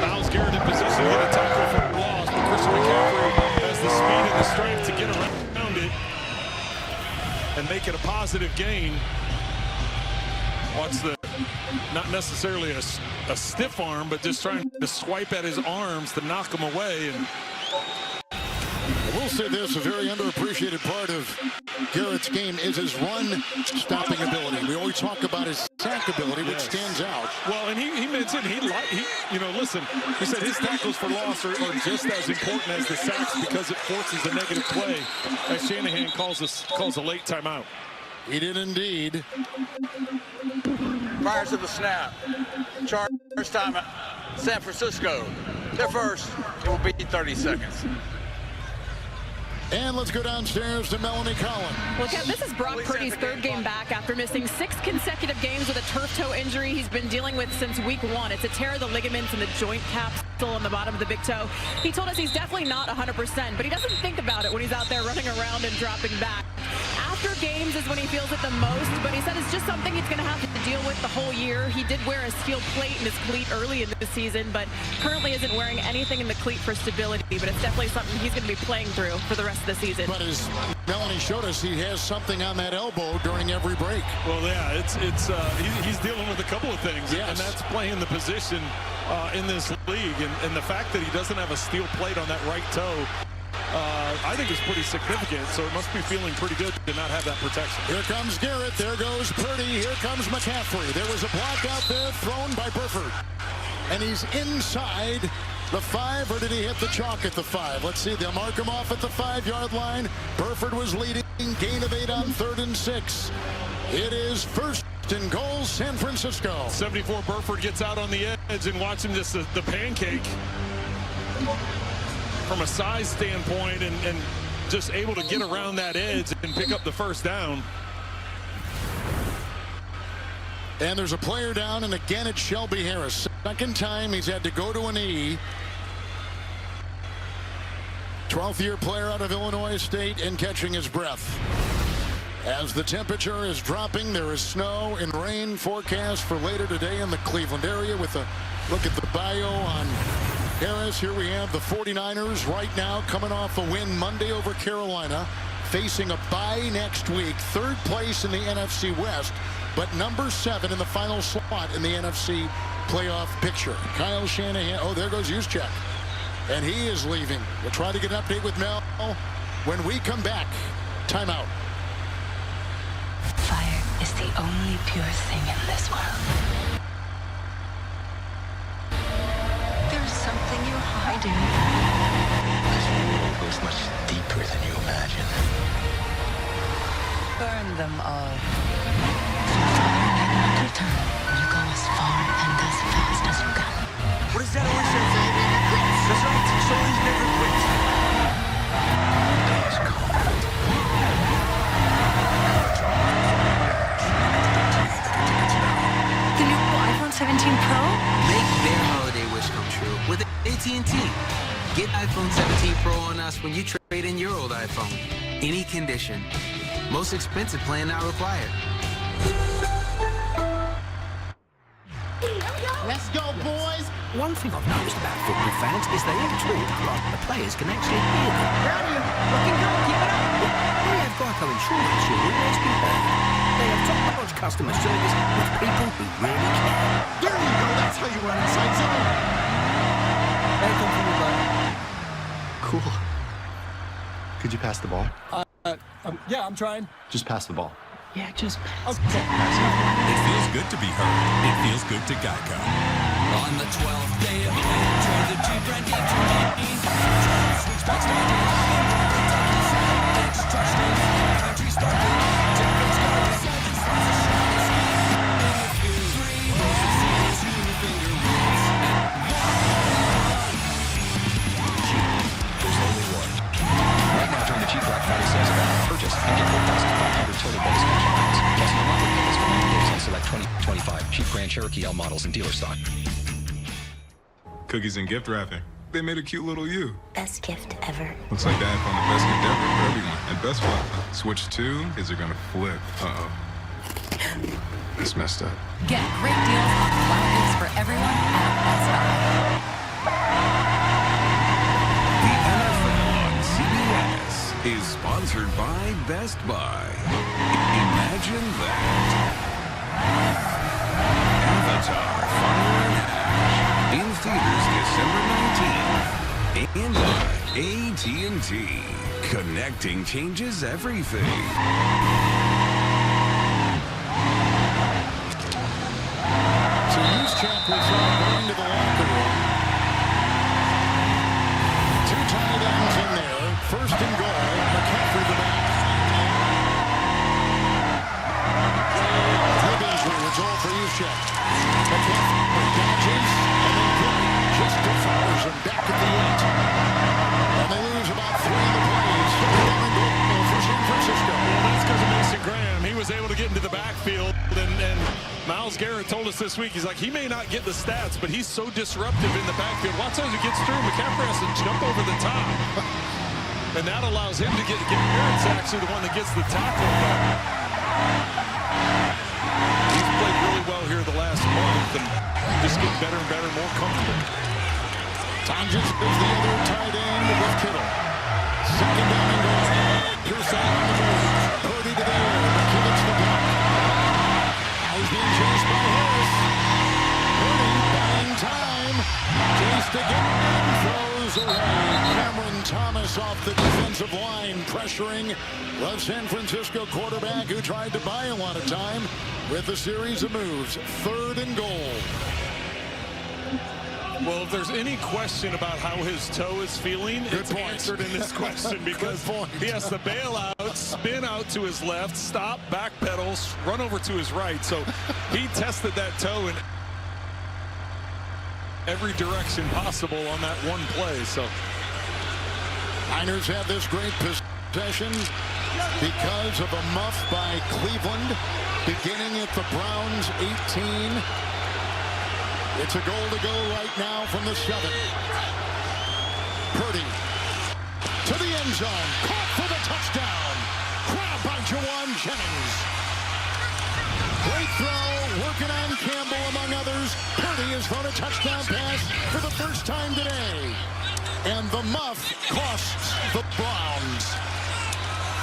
Myles Garrett in position to get a tackle for a loss, but Christian McCaffrey has the speed and the strength to get around it and make it a positive gain. Watch the, not necessarily a stiff arm, but just trying to swipe at his arms to knock him away. And I will say this, a very underappreciated part of Garrett's game is his run-stopping ability. We always talk about his sack ability, which stands out. Well, and he mentioned listen, he said his tackles for loss are just as important as the sacks because it forces a negative play, as Shanahan calls a late timeout. He did indeed. Prior to the snap, Chargers time at San Francisco. Their first, it will be 30 seconds. And let's go downstairs to Melanie Collin. Well, Kev, this is Brock Purdy's third game back after missing 6 consecutive games with a turf toe injury he's been dealing with since week 1. It's a tear of the ligaments in the joint capsule on the bottom of the big toe. He told us he's definitely not 100%, but he doesn't think about it when he's out there running around and dropping back. After games is when he feels it the most, but he said it's just something he's going to have to deal with the whole year. He did wear a steel plate in his cleat early in the season, but currently isn't wearing anything in the cleat for stability, but it's definitely something he's going to be playing through for the rest of the season. But as Melanie showed us, he has something on that elbow during every break. Well, yeah, he's dealing with a couple of things, yes. And that's playing the position in this league, and the fact that he doesn't have a steel plate on that right toe, I think is pretty significant, so it must be feeling pretty good to not have that protection. Here comes Garrett, there goes Purdy, here comes McCaffrey. There was a block out there thrown by Burford, and he's inside the 5, or did he hit the chalk at the 5? Let's see, they'll mark him off at the 5-yard line. Burford was leading, gain of 8 on 3rd and 6. It is first and goal, San Francisco. 74 Burford gets out on the edge, and watch him just the pancake from a size standpoint, and just able to get around that edge and pick up the first down. And there's a player down, and again it's Shelby Harris. Second time he's had to go to a knee. 12th-year player out of Illinois State and catching his breath. As the temperature is dropping, there is snow and rain forecast for later today in the Cleveland area. With a look at the bio on Harris, here we have the 49ers right now coming off a win Monday over Carolina, facing a bye next week. 3rd place in the NFC West, but number 7 in the final slot in the NFC playoff picture. Kyle Shanahan, oh, there goes Juszczyk, and he is leaving. We'll try to get an update with Mel when we come back. Timeout. Fire is the only pure thing in this world. There's something you're hiding. This war goes much deeper than you imagine. Burn them all. Return. You go as far and as fast as you can. What does that always say? Never quits. That's right. Souls never quit. Days come. The new iPhone 17 Pro? Make their holiday wish come true with AT&T. Get iPhone 17 Pro on us when you trade in your old iPhone. Any condition. Most expensive plan not required. Let's go, boys! One thing I've noticed about football fans is they all talk like the players can actually hear them. Proud of you. Looking good. Keep it up. We have Geico Insurance, you'll always be heard. They have top-notch customer service with people who really care. There you go, that's how you run inside zone. Hey, come from your butt. Cool. Could you pass the ball? Yeah, I'm trying. Just pass the ball. Yeah, just pass. It feels good to be heard. It feels good to Geico. On the 12th day of the week, turn the Jeep right into me. Switch back started. Touchdown. Country started. Champions got the 7 stars. Jeep. There's only one. Right now during the Jeep Black Friday sales event, purchase and get Grand Cherokee L models in dealer stock. Cookies and gift wrapping. They made a cute little you. Best gift ever. Looks like Dad found the best gift ever for everyone at Best Buy. Switch 2, kids are gonna flip. Uh-oh. It's messed up. Get great deals on wow gifts for everyone at Best Buy. The NFL on CBS is sponsored by Best Buy. Imagine that. Avatar, Fire and Ash. In theaters December 19th. And on AT&T. Connecting changes everything. So Juszczyk was going to the locker room. Two tight ends in there. First and goal. McCaffrey the back. Hip injury. It's all for Juszczyk. McCaffrey dodges and then Curry just defers him back at the 8. And they lose about 3 of the plays. Down and goal for San Francisco. Well, that's because of Mason Graham. He was able to get into the backfield, and Myles Garrett told us this week, he's like, he may not get the stats, but he's so disruptive in the backfield. Lots of times he gets through, McCaffrey has to jump over the top. And that allows him to get Garrett's actually the one that gets the tackle. He's played really well here the last month and just getting better and better, more comfortable. Tonjes is the other tight end with Kittle. Second down and goal. Pearson on the move. Purdy to the air. McKinnock's the block. Now he's being chased by Harris. Purdy buying time. Chased again. Throws away. Cameron Thomas off the defensive line, pressuring the San Francisco quarterback who tried to buy a lot of time with a series of moves. Third and goal. Well, if there's any question about how his toe is feeling, it's answered in this question because he has to bail out, spin out to his left, stop, backpedal, run over to his right. So he tested that toe in every direction possible on that one play. So Niners have this great possession because of a muff by Cleveland beginning at the Browns 18. It's a goal to go right now from the 7. Purdy to the end zone. Caught for the touchdown. Grabbed by Jawan Jennings. Great throw. Working on Campbell among others. Purdy has thrown a touchdown pass for the first time today. And the muff costs the Browns.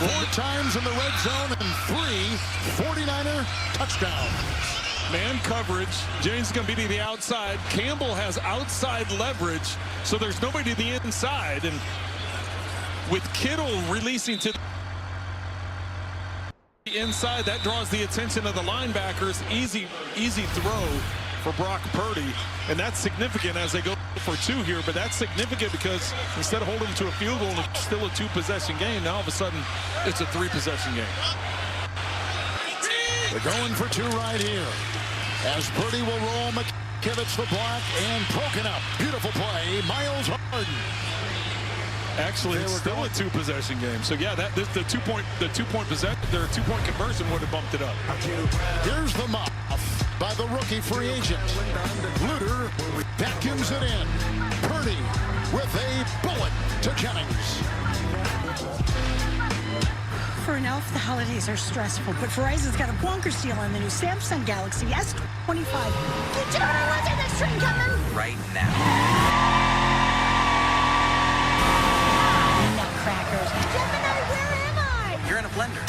4 times in the red zone and 3 49er touchdowns. Man coverage. James is going to be to the outside. Campbell has outside leverage, so there's nobody to the inside. And with Kittle releasing to the inside, that draws the attention of the linebackers. Easy throw for Brock Purdy. And that's significant as they go for 2 here. But that's significant because instead of holding them to a field goal, it's still a 2-possession game. Now all of a sudden, it's a 3-possession game. They're going for 2 right here. As Purdy will roll, McKivitz the block and broken up. Beautiful play, Miles Harden. Actually, it's still a 2-possession game. So yeah, the 2-point possession, their 2-point conversion would have bumped it up. Here's the muff by the rookie free agent. Luter vacuums it in. Purdy with a bullet to Jennings. For an elf, the holidays are stressful, but Verizon's got a bonkers deal on the new Samsung Galaxy S25. Get you on the next train coming. Right now. Nutcrackers. Gemini, where am I? You're in a blender.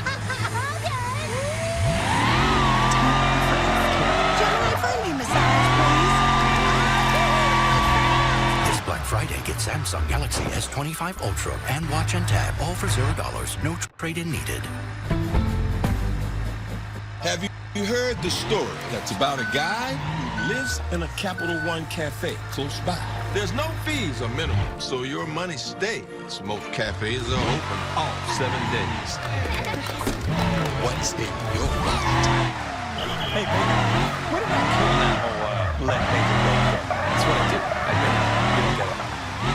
Gemini, find me a massage, please. This Black Friday, get Samsung Galaxy S25 Ultra and Watch and Tab, all for $0. No trade-in needed. Have you heard the story that's about a guy who lives in a Capital One cafe close by? There's no fees or minimum, so your money stays. Most cafes are open all 7 days. What's in your wallet? Hey, baby, what about killing that whole let baby go thing? That's what I did. I didn't get it.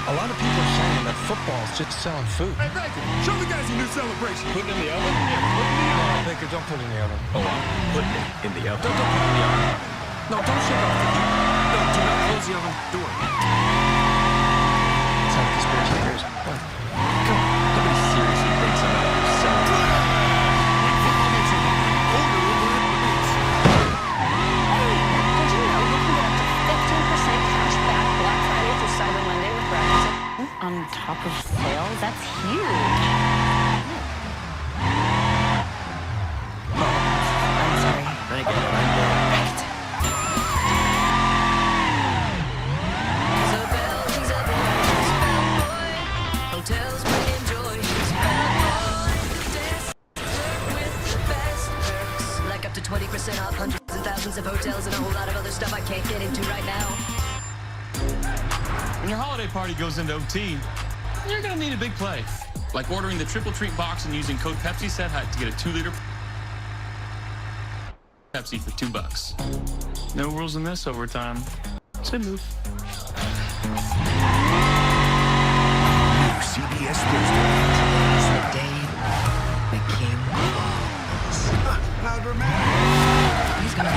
A lot of people are saying that football's just selling food. Hey, Baker, show the guys your new celebration. Put it in the oven? Yeah, put it in the oven. Baker, don't put it in the oven. Oh, I'm putting it in the oven. Don't put it in the oven. No, don't shake off the heat. No, do not close the oven door. Is that what the spirit shakers? What? Come on, nobody seriously thinks about yourself. When football makes a colder over at Boots. Hey, did you know you can get up to 15% cash back Black Friday through Cyber Monday with Rakuten on top of sales? That's huge. I'm sorry. I get it. I'm good. Hotels bring joy. She's a bad boy. With the best perks, like up to 20% off hundreds and thousands of hotels and a whole lot of other stuff I can't get into right now. When your holiday party goes into OT, you're gonna need a big play. Like ordering the Triple Treat box and using code Pepsi Set Hut to get a 2-liter Pepsi for $2. No rules in this overtime. It's a move. CBS Thursday. The day the king was. How dramatic. He's gonna be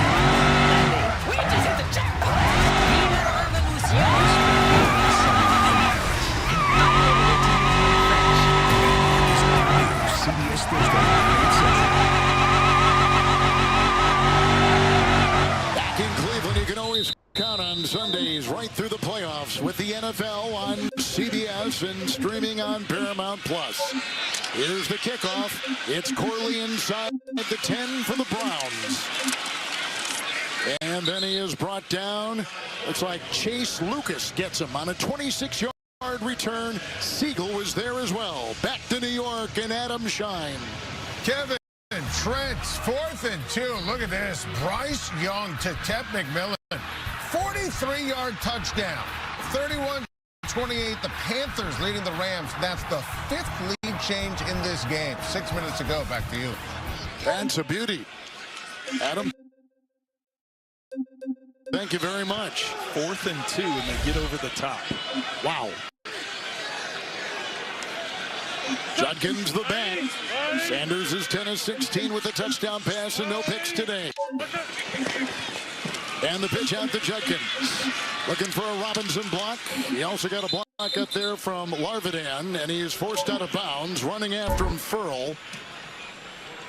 we just hit the jackpot. CBS Thursday. Back in Cleveland, you can always count on Sundays right through the playoffs with the NFL on CBS and streaming on Paramount+. Here's the kickoff. It's Corley inside the 10 for the Browns. And then he is brought down. Looks like Chase Lucas gets him on a 26-yard return. Siegel was there as well. Back to New York and Adam Shine. Kevin Trent's 4th and 2. Look at this. Bryce Young to Tep McMillan. 43-yard touchdown. 31-28. The Panthers leading the Rams. That's the 5th lead change in this game. 6 minutes to go. Back to you. That's a beauty. Adam. Thank you very much. 4th and 2, and they get over the top. Wow. Judkins the back. Sanders is 10 of 16 with a touchdown pass and no picks today. And the pitch out to Judkins. Looking for a Robinson block. He also got a block up there from Larvidan, and he is forced out of bounds. Running after him, Furl.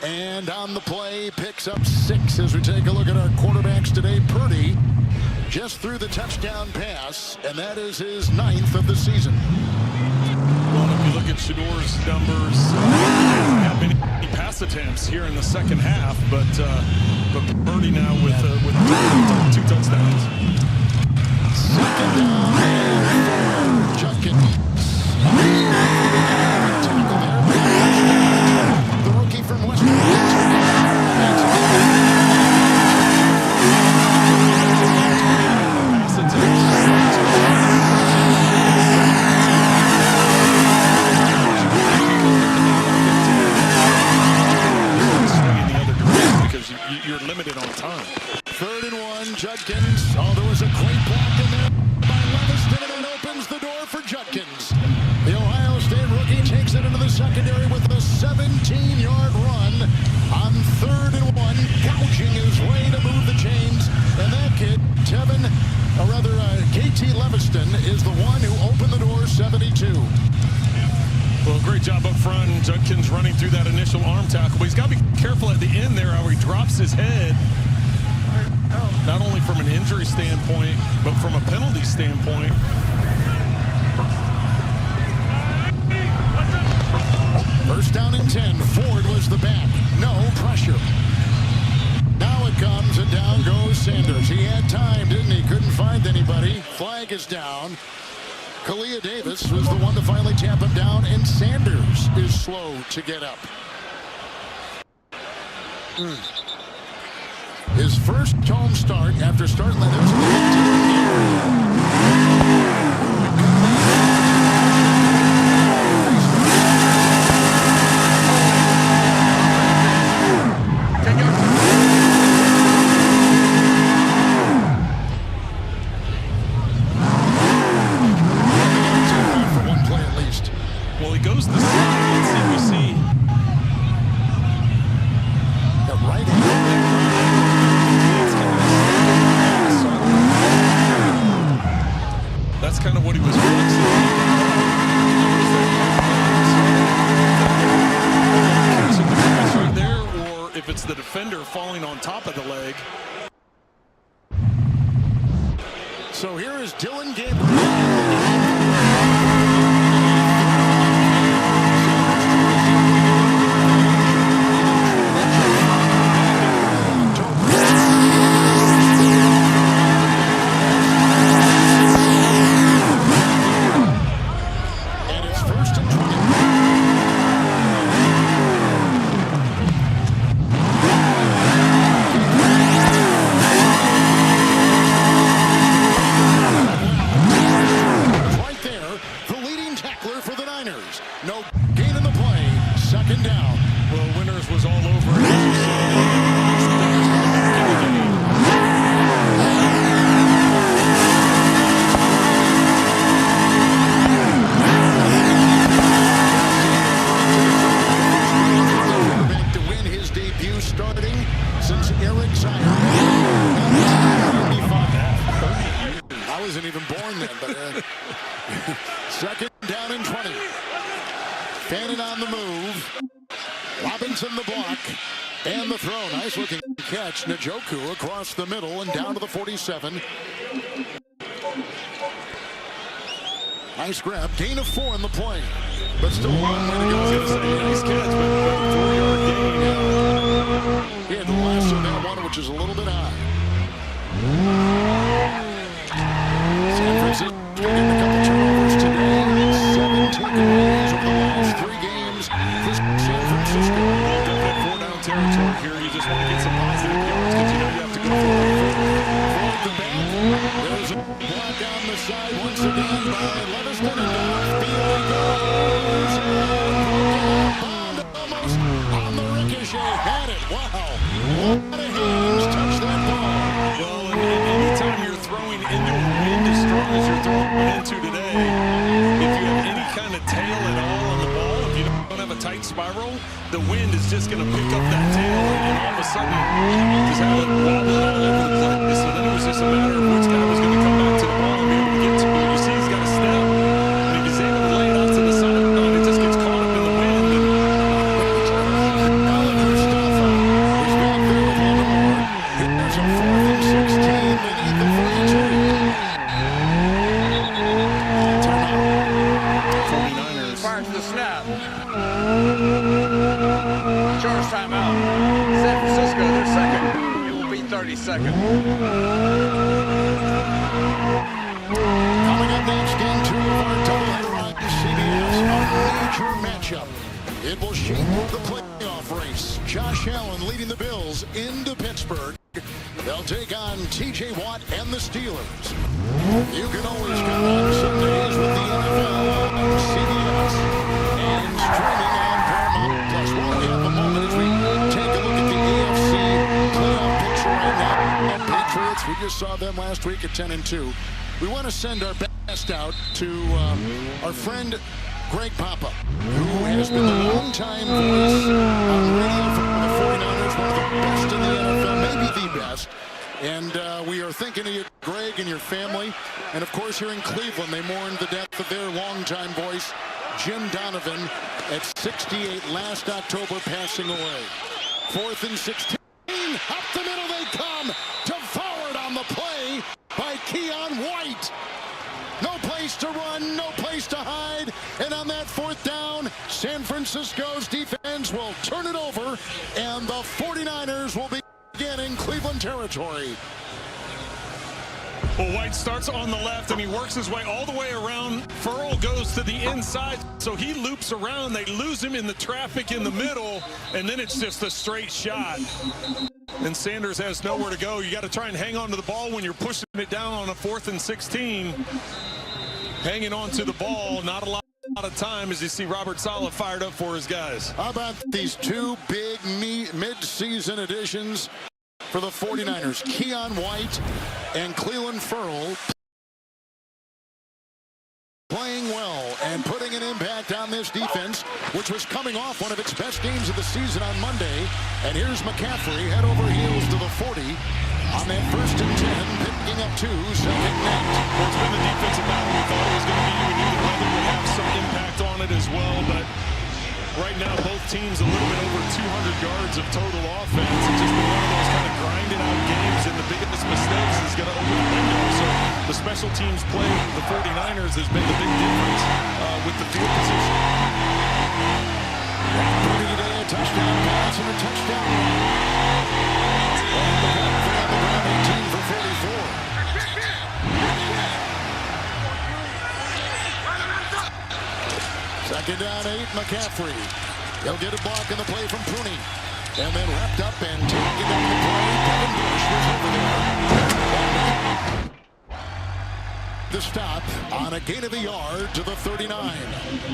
And on the play, picks up 6 as we take a look at our quarterbacks today. Purdy just threw the touchdown pass, and that is his 9th of the season. Well, if you look at Shador's numbers, have many pass attempts here in the second half, but Purdy now with 2 touchdowns. Second down, Judkins. The rookie from Western. Because you're limited on time. 3rd and 1, Judkins. Oh, there was a great block in there by Leviston, and it opens the door for Judkins. The Ohio State rookie takes it into the secondary with a 17-yard run on 3rd and 1, gouging his way to move the chains. And that kid, KT Leviston, is the one who opened the door, 72. Well, great job up front. Judkins running through that initial arm tackle, but he's got to be careful at the end there how he drops his head. Not only from an injury standpoint, but from a penalty standpoint. First down and 10. Ford was the back. No pressure. Now it comes, and down goes Sanders. He had time, didn't he? Couldn't find anybody. Flag is down. Kalia Davis was the one to finally tap him down, and Sanders is slow to get up. His first home start after starting that. Well, he goes to the side. Let's see if we see the right hand. on top of the leg. So here is Dylan Gabriel. No gain in the play. Second down. Well, Winters was all over it. To win his debut starting since Eric Zion. I wasn't even born then, but second down and 20. Fannin on the move. Robinson the block. And the throw. Nice looking catch. Njoku across the middle and down to the 47. Nice grab. Gain of 4 in the play. But still a long way to go. Nice catch, but 4-yard gain. He had the last of that one, which is a little bit high. San Francisco getting a couple turnovers today. 7 takeaways over the last 3 games for San Francisco. Definite 4-down territory here. You just want to get some positive yards because you know you have to go for the back. There's a block on the side once again by Leviston, and downfield goes. Bond almost on the ricochet. Had it. Wow. A lot of hands touch that ball. Well, anytime you're throwing into a wind as strong as you're throwing into today, if you have any kind of tail at all on the ball, if you don't have a tight spiral, the wind is just going to pick up that tail and all of a sudden just have it wobbling all over the place. So then it was just a matter of which guy was going to come back to the ball and be able to get to it. You see he's got a step, and if he's able to lay it out to the side, it just gets caught up in the wind. Oliver Stoffa is back there with Lenore. Here's a 4th and 16 beneath the 42. Fires the snap. Charge timeout. San Francisco, their second. It will be 30 seconds. Coming up next, game 2 of our doubleheader on CBS, a major matchup. It will shape the playoff race. Josh Allen leading the Bills into Pittsburgh. They'll take on T.J. Watt and the Steelers. You can always count on Sundays with the NFL on CBS and streaming on Paramount Plus. While we have a moment as we take a look at the AFC playoff picture right now. The Patriots, we just saw them last week at 10-2. We want to send our best out to our friend Greg Papa, who has been the longtime voice on radio for the 49ers, one of the best in the NFL, maybe the best. And we are thinking of you, Greg, and your family. And, of course, here in Cleveland, they mourned the death of their longtime voice, Jim Donovan, at 68 last October, passing away. 4th and 16. Up the middle they come. Devoured on the play by Keon White. No place to run, no place to hide. And on that 4th down, San Francisco's defense will turn it over, and the 49ers will begin in Cleveland territory. Well, White starts on the left, and he works his way all the way around. Furl goes to the inside, so he loops around. They lose him in the traffic in the middle, and then it's just a straight shot. And Sanders has nowhere to go. You got to try and hang on to the ball when you're pushing it down on a 4th and 16. Hanging on to the ball, not a lot of time as you see Robert Saleh fired up for his guys. How about these 2 big mid-season additions for the 49ers? Keon White and Clelin Ferrell playing well and putting an impact on this defense, which was coming off one of its best games of the season on Monday. And here's McCaffrey, head over heels to the 40 on that 1st and 10, picking up 2, second net. Well, it's been the defensive battle we thought it was going to be. We knew the weather would have some impact on it as well, but right now both teams a little bit over 200 yards of total offense. It's just been one of those kind of grinded out games, and the biggest mistakes is going to open the window. So the special teams play the 49ers has been the big difference with the field position. Purdy today, a touchdown pass and a touchdown run. And McCaffrey on the ground, 18 for 44. Second down, 8, McCaffrey. He'll get a block in the play from Puni. And then wrapped up and taken down the play. Devin Bush was over there. The stop on a gain of a yard to the 39.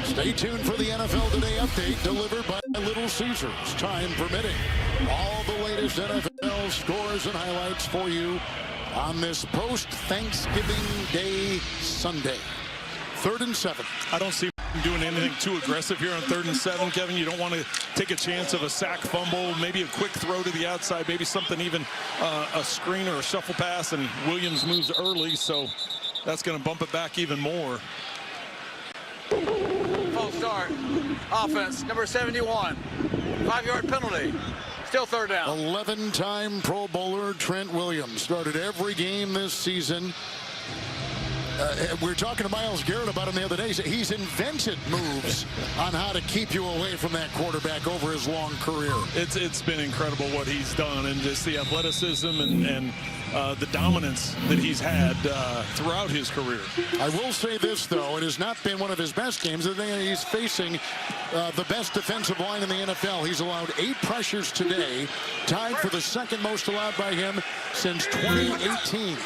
Stay tuned for the NFL Today update delivered by Little Caesars, time permitting. All the latest NFL scores and highlights for you on this post-Thanksgiving Day Sunday. 3rd and 7. I don't see him doing anything too aggressive here on 3rd and 7, Kevin. You don't want to take a chance of a sack fumble, maybe a quick throw to the outside, maybe something even a screen or a shuffle pass, and Williams moves early, so that's going to bump it back even more. False start. Offense, number 71. 5-yard penalty. Still 3rd down. 11-time Pro Bowler Trent Williams started every game this season. We were talking to Myles Garrett about him the other day. He's invented moves on how to keep you away from that quarterback over his long career. It's been incredible what he's done, and just the athleticism and the dominance that he's had throughout his career. I will say this, though. It has not been one of his best games. The thing is, he's facing the best defensive line in the NFL. He's allowed 8 pressures today, tied for the second most allowed by him since 2018.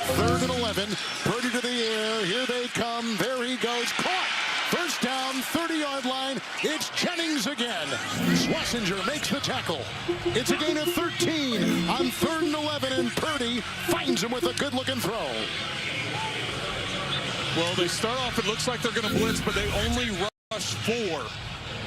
3rd and 11. Purdy to the air. Here they come. There he goes. Caught. First down, 30-yard line. It's Jennings again. Schlesinger makes the tackle. It's a gain of 13 on 3rd and 11, and Purdy finds him with a good-looking throw. Well, they start off, it looks like they're going to blitz, but they only rush 4.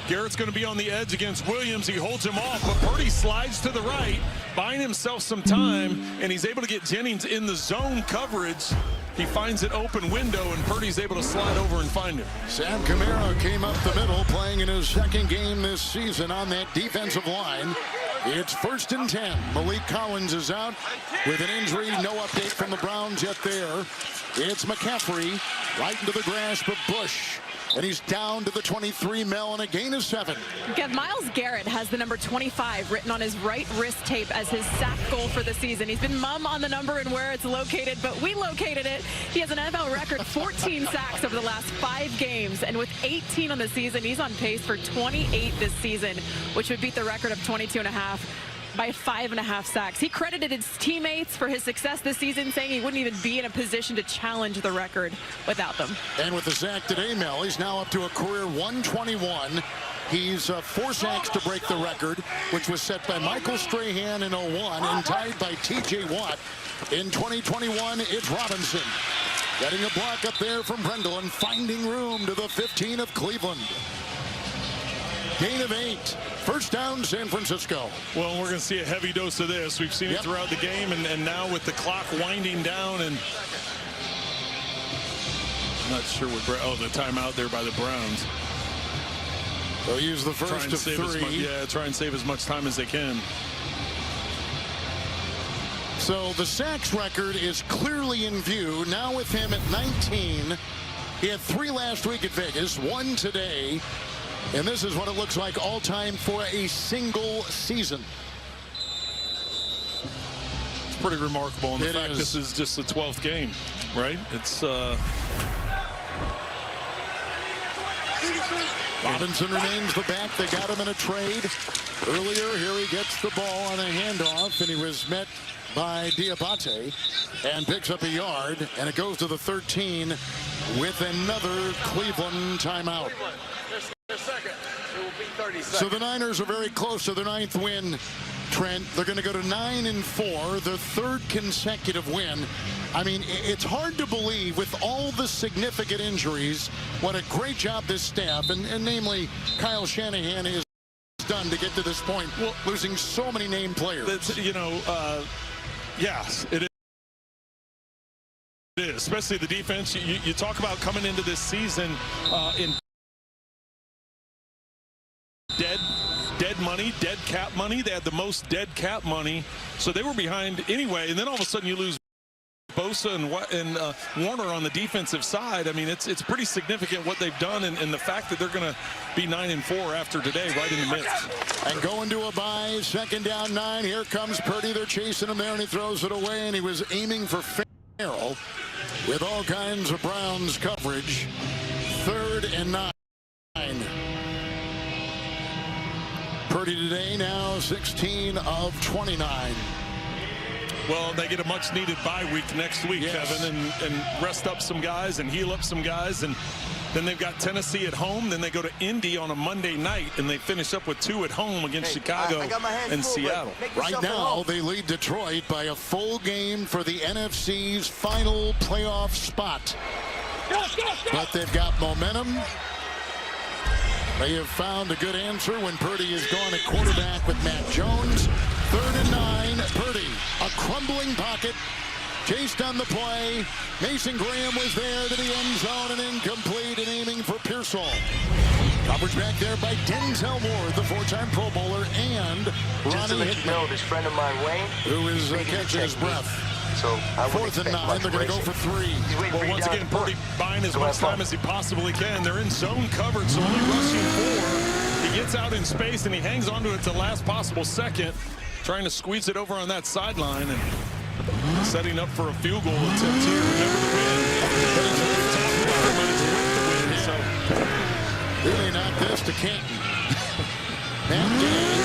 Garrett's going to be on the edge against Williams. He holds him off, but Purdy slides to the right, buying himself some time, and he's able to get Jennings in the zone coverage. He finds an open window, and Purdy's able to slide over and find him. Sam Kamara came up the middle, playing in his second game this season on that defensive line. It's 1st and 10. Malik Collins is out with an injury. No update from the Browns yet there. It's McCaffrey right into the grasp of Bush. And he's down to the 23 mil and a gain of 7. Myles Garrett has the number 25 written on his right wrist tape as his sack goal for the season. He's been mum on the number and where it's located, but we located it. He has an NFL record 14 sacks over the last 5 games, and with 18 on the season, he's on pace for 28 this season, which would beat the record of 22.5 by 5.5 sacks. He credited his teammates for his success this season, saying he wouldn't even be in a position to challenge the record without them. And with the sack today, Mel, he's now up to a career 121. He's 4 sacks to break the record, which was set by Michael Strahan in 01 and tied by T.J. Watt. In 2021, it's Robinson. Getting a block up there from Brendel and finding room to the 15 of Cleveland. Gain of 8. First down, San Francisco. Well, we're going to see a heavy dose of this. We've seen it throughout the game, and now with the clock winding down, and I'm not sure what. Oh, the timeout there by the Browns. They'll use the first of 3. Try and save as much time as they can. So the sacks record is clearly in view. Now with him at 19. He had 3 last week at Vegas, 1 today. And this is what it looks like all time for a single season. It's pretty remarkable. And the fact this is just the 12th game, right? It's Robinson remains the back. They got him in a trade earlier. Here he gets the ball on a handoff, and he was met by Diabate and picks up a yard, and it goes to the 13 with another Cleveland timeout. So the Niners are very close to their 9th win, Trent. They're going to go to 9-4, their 3rd consecutive win. I mean, it's hard to believe with all the significant injuries what a great job this staff, and namely Kyle Shanahan, has done to get to this point, losing so many named players. Yes, it is. Especially the defense. You talk about coming into this season in dead money. need dead cap money. They had the most dead cap money, so they were behind anyway. And then all of a sudden you lose Bosa and Warner on the defensive side. I mean, it's pretty significant what they've done, and the fact that they're going to be 9-4 after today, right in the midst. And going to a bye, 2nd down 9. Here comes Purdy. They're chasing him there, and he throws it away, and he was aiming for Farrell with all kinds of Browns coverage. 3rd and 9. Purdy today now 16 of 29. Well, they get a much-needed bye week next week, yes, Kevin, and rest up some guys and heal up some guys. And then they've got Tennessee at home. Then they go to Indy on a Monday night, and they finish up with 2 at home against Chicago and Seattle. Right now, they lead Detroit by a full game for the NFC's final playoff spot. But they've got momentum. They have found a good answer when Purdy is gone at quarterback with Matt Jones. 3rd and 9. Purdy, a crumbling pocket. Chased on the play. Mason Graham was there to the end zone and incomplete and aiming for Pearsall. Coverage back there by Denzel Ward, the 4-time Pro Bowler, and Ronnie Hickman, this friend of mine, Wayne, who is catching his breath. So 4th and 9, they're going to go for 3. Well, once again, Purdy buying as much time as he possibly can. They're in zone coverage, so only rushing 4. He gets out in space, and he hangs onto it to the last possible second, trying to squeeze it over on that sideline and setting up for a field goal attempt here. Remember the win. But it's a top water, but it's with the win. So really not this to Canton. That game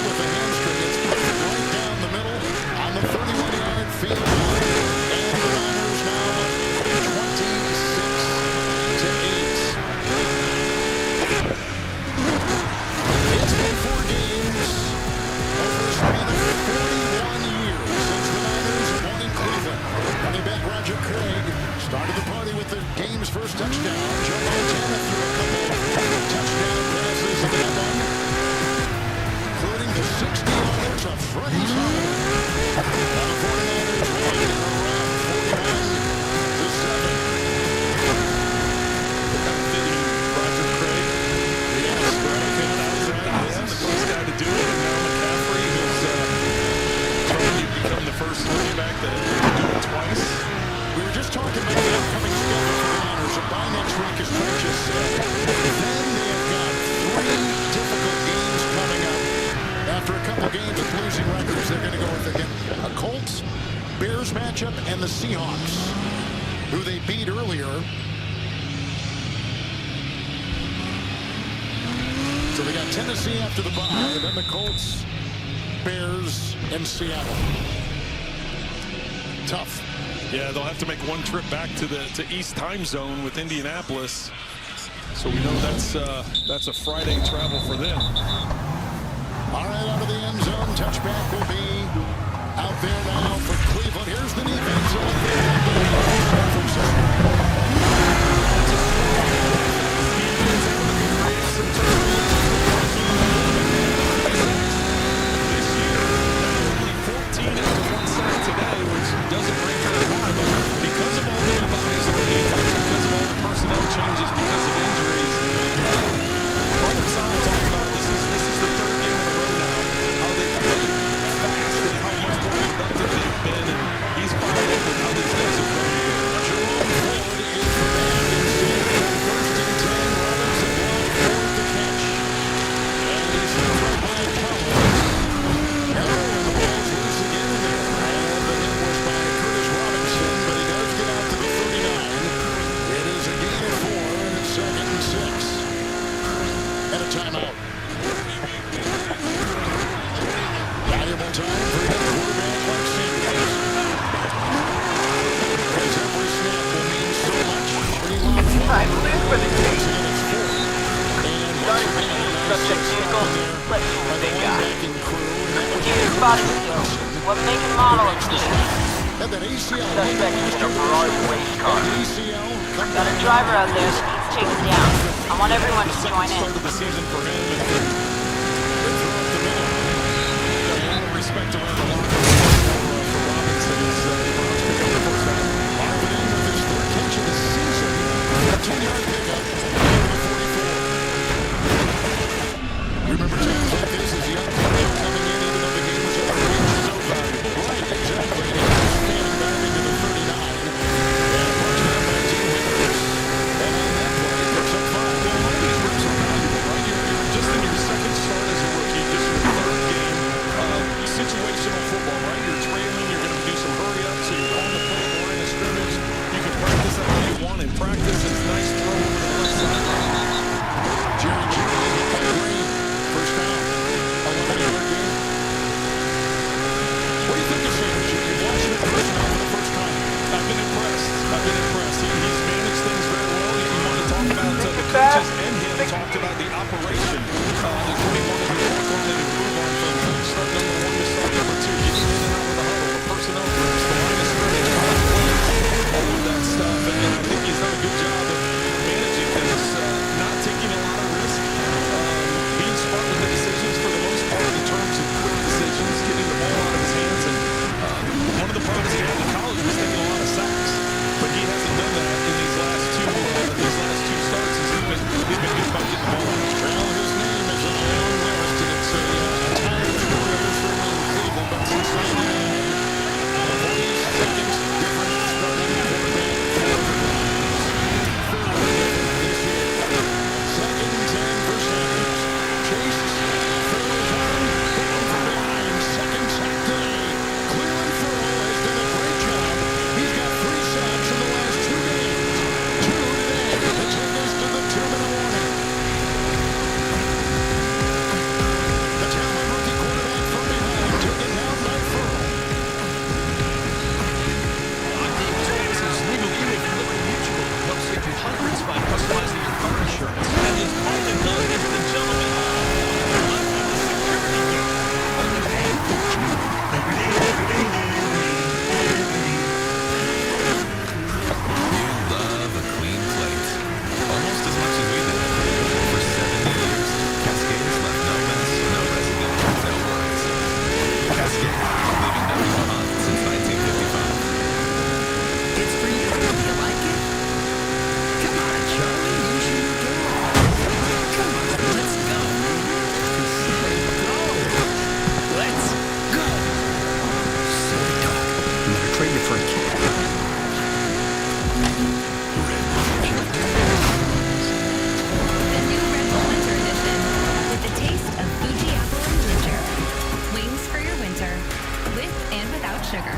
with the hamstring. It's perfect right down the middle on the 31-yard field line. And the Niners now 26-8. It's been 4 games over a span of 41 years since the Niners have won in Cleveland. Running back Roger Craig started the party with the game's first touchdown. Joe Montana threw a couple touchdown passes in that one, including the 60-yards of Freddie Sutton. Now the 49ers win around 41-7. Roger Craig. Yes, the first guy to do it, and now McCaffrey, who's trying to become the first running back to do it twice. We were just talking about the upcoming schedule for the Niners. A bye next week, as Trent just said. Then they have got 3 difficult games coming up. After a couple games with losing records, they're going to go with a Colts, Bears matchup, and the Seahawks, who they beat earlier. So they got Tennessee after the bye, and then the Colts, Bears, and Seattle. Tough. Yeah, they'll have to make one trip back to East time zone with Indianapolis. So we know that's a Friday travel for them. All right, out of the end zone, touchback will be out there now for Cleveland. Here's the defense. Today, which doesn't rank very high, but because of all the bodies of the defense, because of all the personnel changes, because of injuries, Robert Saleh talked about this is the 3rd game in a row now, how they've played fast and how much more productive they've been, and he's fired up with how these guys have played. Jerome Ford is the back and center. 1st and 10. Robinson won 4th to catch. And he's thrown by Collins. And the ball's loose again there. And the hit was by Curtis Robinson, but he does get out to the 39. It is a gain of 4, and it's 2nd and 6. And a timeout. Valuable time for a quarterback like Sanders. Because every snap will mean so much. I live for the game. Subject vehicle, let's see what they got. Computer spotted still. What make and model is this? Suspect is in a Ferrari race car. Got a driver out there that needs taken down. I want everyone to join in. Start of the season for him, and respect around the line for Robinson as the Browns pick up the first down. Marvin in with his 3rd catch of the season. A 10-yard pickup. talked about the operation. It could be one that we work on and improve on from start number 1 to start number 2. Getting in and out of the huddle, the personnel groups, the line of scrimmage, all of that stuff. And I think he's done a good job of managing this, not taking a lot of risk, being smart with the decisions for the most part in terms of quick decisions, getting the ball out of his hands. And one of the problems he had in college was taking a lot of sacks. But he hasn't done that in these last two starts. He's been good about getting the ball out. Well, his name is Leon West, and it's a time career for Cleveland, but since 40 seconds different starting quarterback. Second and 10 for Sanders. Chase throws on, down from behind, second sack today. Cleveland Farrell has done a great job. He's got 3 sacks in the last 2 games. 2 today to take us to the 2-minute warning. The talented rookie quarterback from behind took it down by Farrell. This is legal early from Liberty Mutual. Help save you hundreds by customizing your car insurance. And is only known as the gentleman. Love a clean plate. Almost as much as we did. For 70 years, Cascade has left no mess, no residue, no worries. Cascade, leaving nothing behind since 1955. It's for you. You like it? Come on, Charlie. You should go. Come on, let's go. Let's go. Silly dog. Never trade you for a cat. The new Red Bull Winter Edition with the taste of Fuji apple and ginger. Wings for your winter, with and without sugar.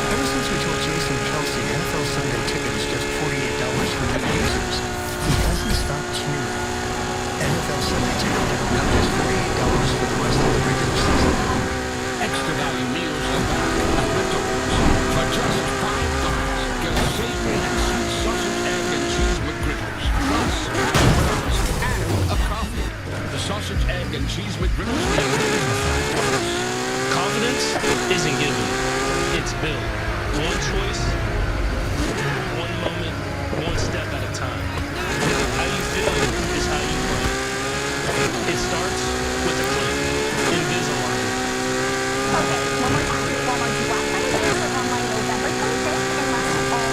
Ever since we told Jason and Kelsey NFL Sunday Ticket is just $48 for new users, he doesn't stop cheering. NFL Sunday Ticket now just $48 for the rest of the regular season. Extra value meals are back at McDonald's. For just $5, get a savory and sweet sausage, egg, and cheese McGriddles. Plus, hamburgers and a coffee. The sausage, egg, and cheese McGriddles meal is $5. Confidence isn't given. It's built. One choice, one moment, one step at a time. How you feel is how you play. It starts with a click. Invisalign. Okay, one more time. Walmart Black Friday sales are online November 25th and last all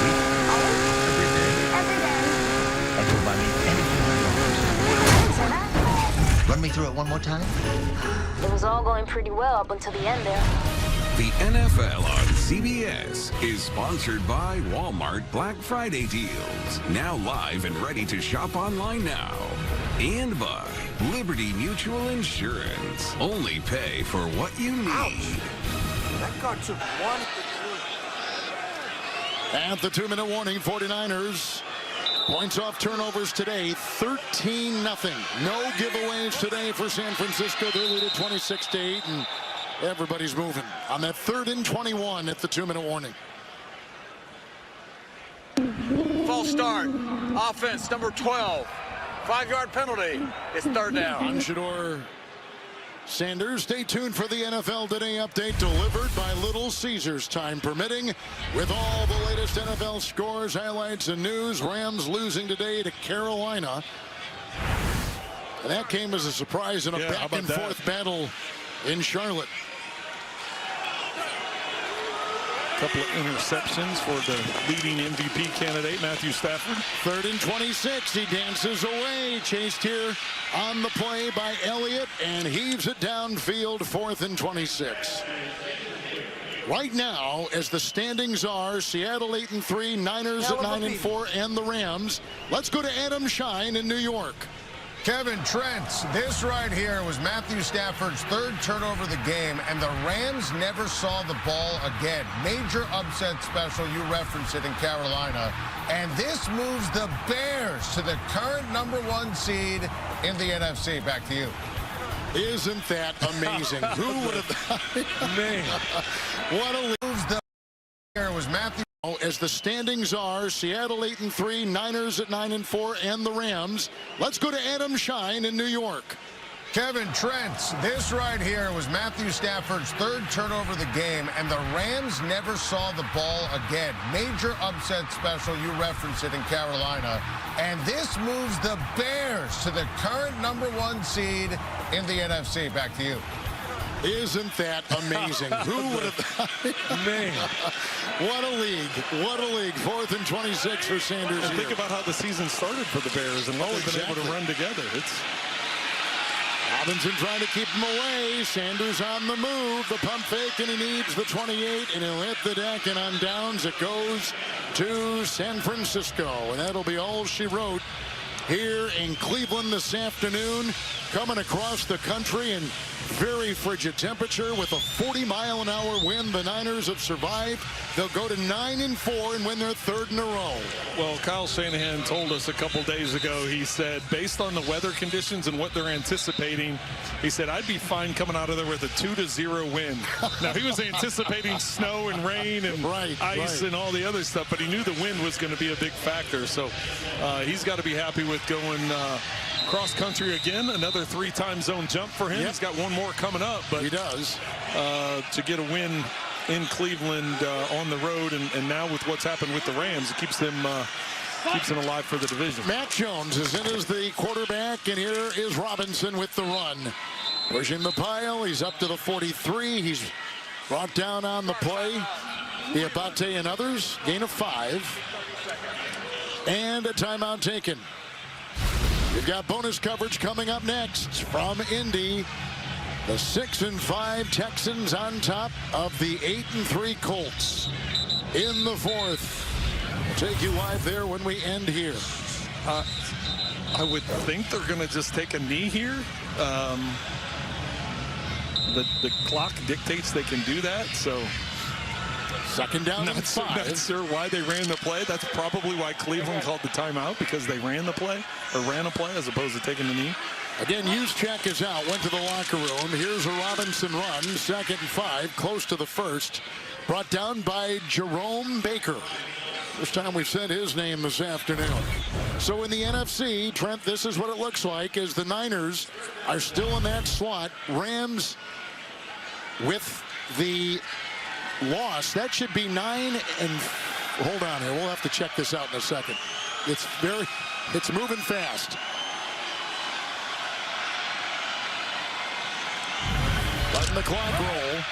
week. Always? Every day. Every day. And you'll buy me anything I want. Say that? Run me through it one more time. It was all going pretty well up until the end there. The NFL on CBS is sponsored by Walmart Black Friday deals. Now live and ready to shop online now. And by Liberty Mutual Insurance. Only pay for what you need. That car took one. At the 2-minute warning, 49ers. Points off turnovers today, 13-0. No giveaways today for San Francisco. They lead at 26-8, and everybody's moving on that 3rd and 21 at the 2-minute warning. False start. Offense number 12. 5-yard penalty. It's 3rd down. On Shedeur Sanders. Stay tuned for the NFL Today update delivered by Little Caesars, time permitting, with all the latest NFL scores, highlights, and news. Rams losing today to Carolina. And that came as a surprise in a back-and-forth battle in Charlotte. A couple of interceptions for the leading MVP candidate, Matthew Stafford. 3rd and 26. He dances away. Chased here on the play by Elliott and heaves it downfield. 4th and 26. Right now, as the standings are, Seattle 8-3, Niners at 9-4, and the Rams. Let's go to Adam Shine in New York. Kevin Trent, this right here was Matthew Stafford's 3rd turnover of the game, and the Rams never saw the ball again. Major upset special, you referenced it in Carolina. And this moves the Bears to the current #1 seed in the NFC. Back to you. Isn't that amazing? Who would have... Man. What a... Moves the... Here was Matthew... as the standings are, Seattle 8-3, Niners at 9-4, and the Rams. Let's go to Adam Shine in New York. Kevin Trent, this right here was Matthew Stafford's third turnover of the game, and the Rams never saw the ball again. Major upset special, you referenced it, in Carolina. And this moves the Bears to the current #1 seed in the NFC. Back to you. Isn't that amazing? Who would have... Man. What a league. What a league. 4th and 26 for Sanders And here. think about how the season started for the Bears and what they've been able to run together. It's... Robinson trying to keep him away. Sanders on the move. The pump fake, and he needs the 28, and he'll hit the deck, and on downs it goes to San Francisco. And that'll be all she wrote here in Cleveland this afternoon. Coming across the country in very frigid temperature with a 40-mile-an-hour wind. The Niners have survived. They'll go to 9-4 and win their 3rd in a row. Well, Kyle Shanahan told us a couple days ago, he said, based on the weather conditions and what they're anticipating, he said, I'd be fine coming out of there with a 2-0 win. Now, he was anticipating snow and rain and ice and all the other stuff, but he knew the wind was going to be a big factor. So he's got to be happy with going cross country again. Another 3-time zone jump for him. Yep. He's got one more coming up, but he does to get a win in Cleveland on the road, and now with what's happened with the Rams, it keeps them alive for the division. Mac Jones is in as the quarterback, and here is Robinson with the run. Pushing the pile. He's up to the 43. He's brought down on the play. Diabate and others. Gain of 5. And a timeout taken. We've got bonus coverage coming up next from Indy. The 6-5 Texans on top of the 8-3 Colts in the 4th. We'll take you live there when we end here. I would think they're going to just take a knee here. The clock dictates they can do that, so... 2nd down and 5. Not sure why they ran the play. That's probably why Cleveland called the timeout, because they ran the play, or ran a play as opposed to taking the knee. Again, Juszczyk is out, went to the locker room. Here's a Robinson run, 2nd and 5, close to the 1st. Brought down by Jerome Baker. First time we've said his name this afternoon. So in the NFC, Trent, this is what it looks like as the Niners are still in that slot. Rams with the loss. That should be 9 and... Hold on here. We'll have to check this out in a second. It's moving fast. Letting the clock roll.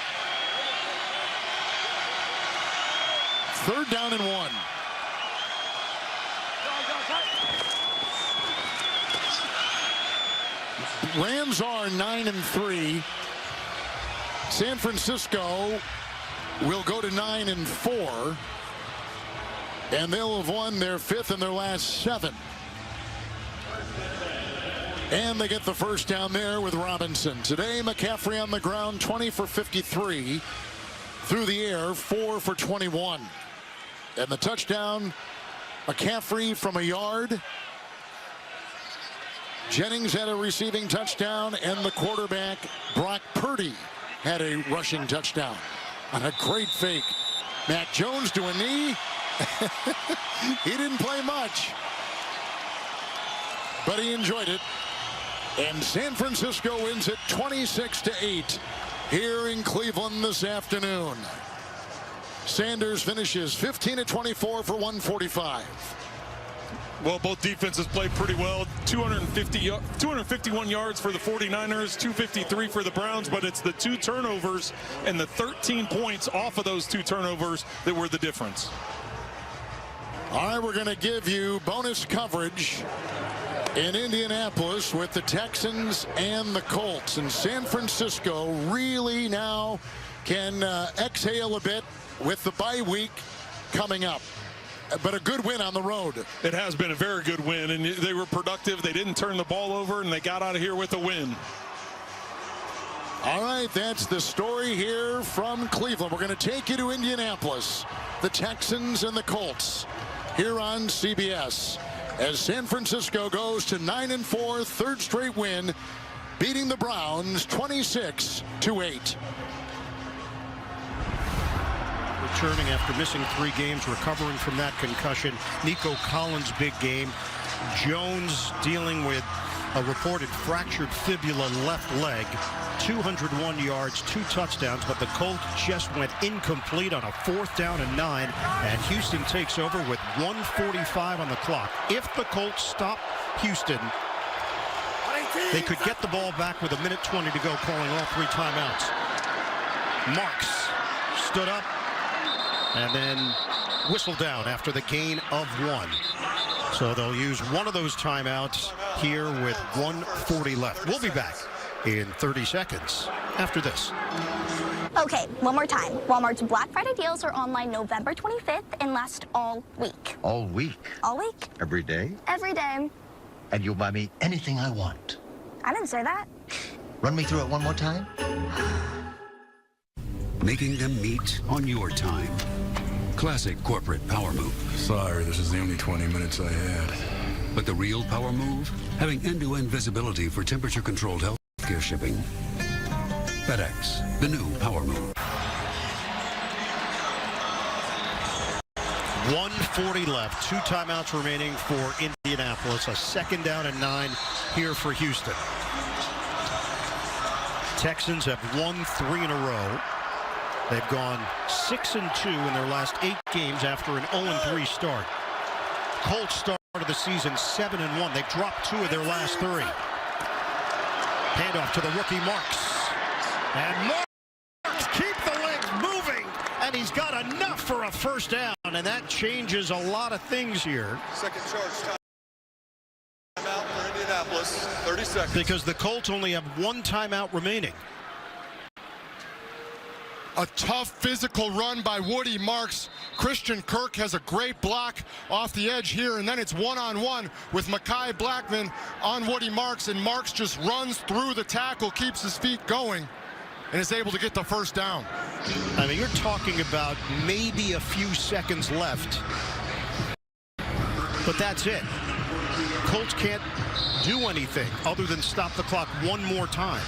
3rd down and 1. Rams are 9-3. San Francisco will go to 9-4. And they'll have won their 5th and their last 7. And they get the first down there with Robinson. Today, McCaffrey on the ground, 20 for 53. Through the air, 4 for 21. And the touchdown, McCaffrey from a yard. Jennings had a receiving touchdown, and the quarterback, Brock Purdy, had a rushing touchdown on a great fake. Mac Jones to a knee. He didn't play much, but he enjoyed it. And San Francisco wins it 26-8 here in Cleveland this afternoon. Sanders finishes 15-24 for 145. Well, both defenses played pretty well. 251 yards for the 49ers, 253 for the Browns, but it's the 2 turnovers and the 13 points off of those 2 turnovers that were the difference. All right, we're going to give you bonus coverage in Indianapolis with the Texans and the Colts. And San Francisco really now can exhale a bit with the bye week coming up. But a good win on the road. It has been a very good win, and they were productive. They didn't turn the ball over, and they got out of here with a win. All right, that's the story here from Cleveland. We're going to take you to Indianapolis, the Texans and the Colts, here on CBS, as San Francisco goes to 9-4, 3rd straight win, beating the Browns 26-8. returning after missing 3 games, recovering from that concussion. Nico Collins, big game. Jones dealing with a reported fractured fibula left leg. 201 yards, 2 touchdowns, but the Colts just went incomplete on a 4th down and 9, and Houston takes over with 1:45 on the clock. If the Colts stop Houston, they could get the ball back with 1:20 to go, calling all 3 timeouts. Marks stood up and then whistled down after the gain of 1. So they'll use one of those timeouts here with 1:40 left. We'll be back in 30 seconds after this. Okay, one more time. Walmart's Black Friday deals are online November 25th and last all week. All week? All week? Every day? Every day. And you'll buy me anything I want? I didn't say that. Run me through it one more time? Making them meet on your time. Classic corporate power move. Sorry, this is the only 20 minutes I had. But the real power move? Having end-to-end visibility for temperature-controlled healthcare shipping. FedEx, the new power move. 1:40 left. 2 timeouts remaining for Indianapolis. A 2nd down and 9 here for Houston. Texans have won 3 in a row. They've gone 6-2 in their last 8 games after an 0-3 start. Colts started the season 7-1. They've dropped 2 of their last 3. Handoff to the rookie Marks. And Marks keep the legs moving. And he's got enough for a 1st down. And that changes a lot of things here. Second charge timeout for Indianapolis. 30 seconds. Because the Colts only have 1 timeout remaining. A tough physical run by Woody Marks. Christian Kirk has a great block off the edge here, and then it's one-on-one with Mekhi Blackman on Woody Marks, and Marks just runs through the tackle, keeps his feet going, and is able to get the 1st down. I mean, you're talking about maybe a few seconds left, but that's it. Colts can't do anything other than stop the clock one more time.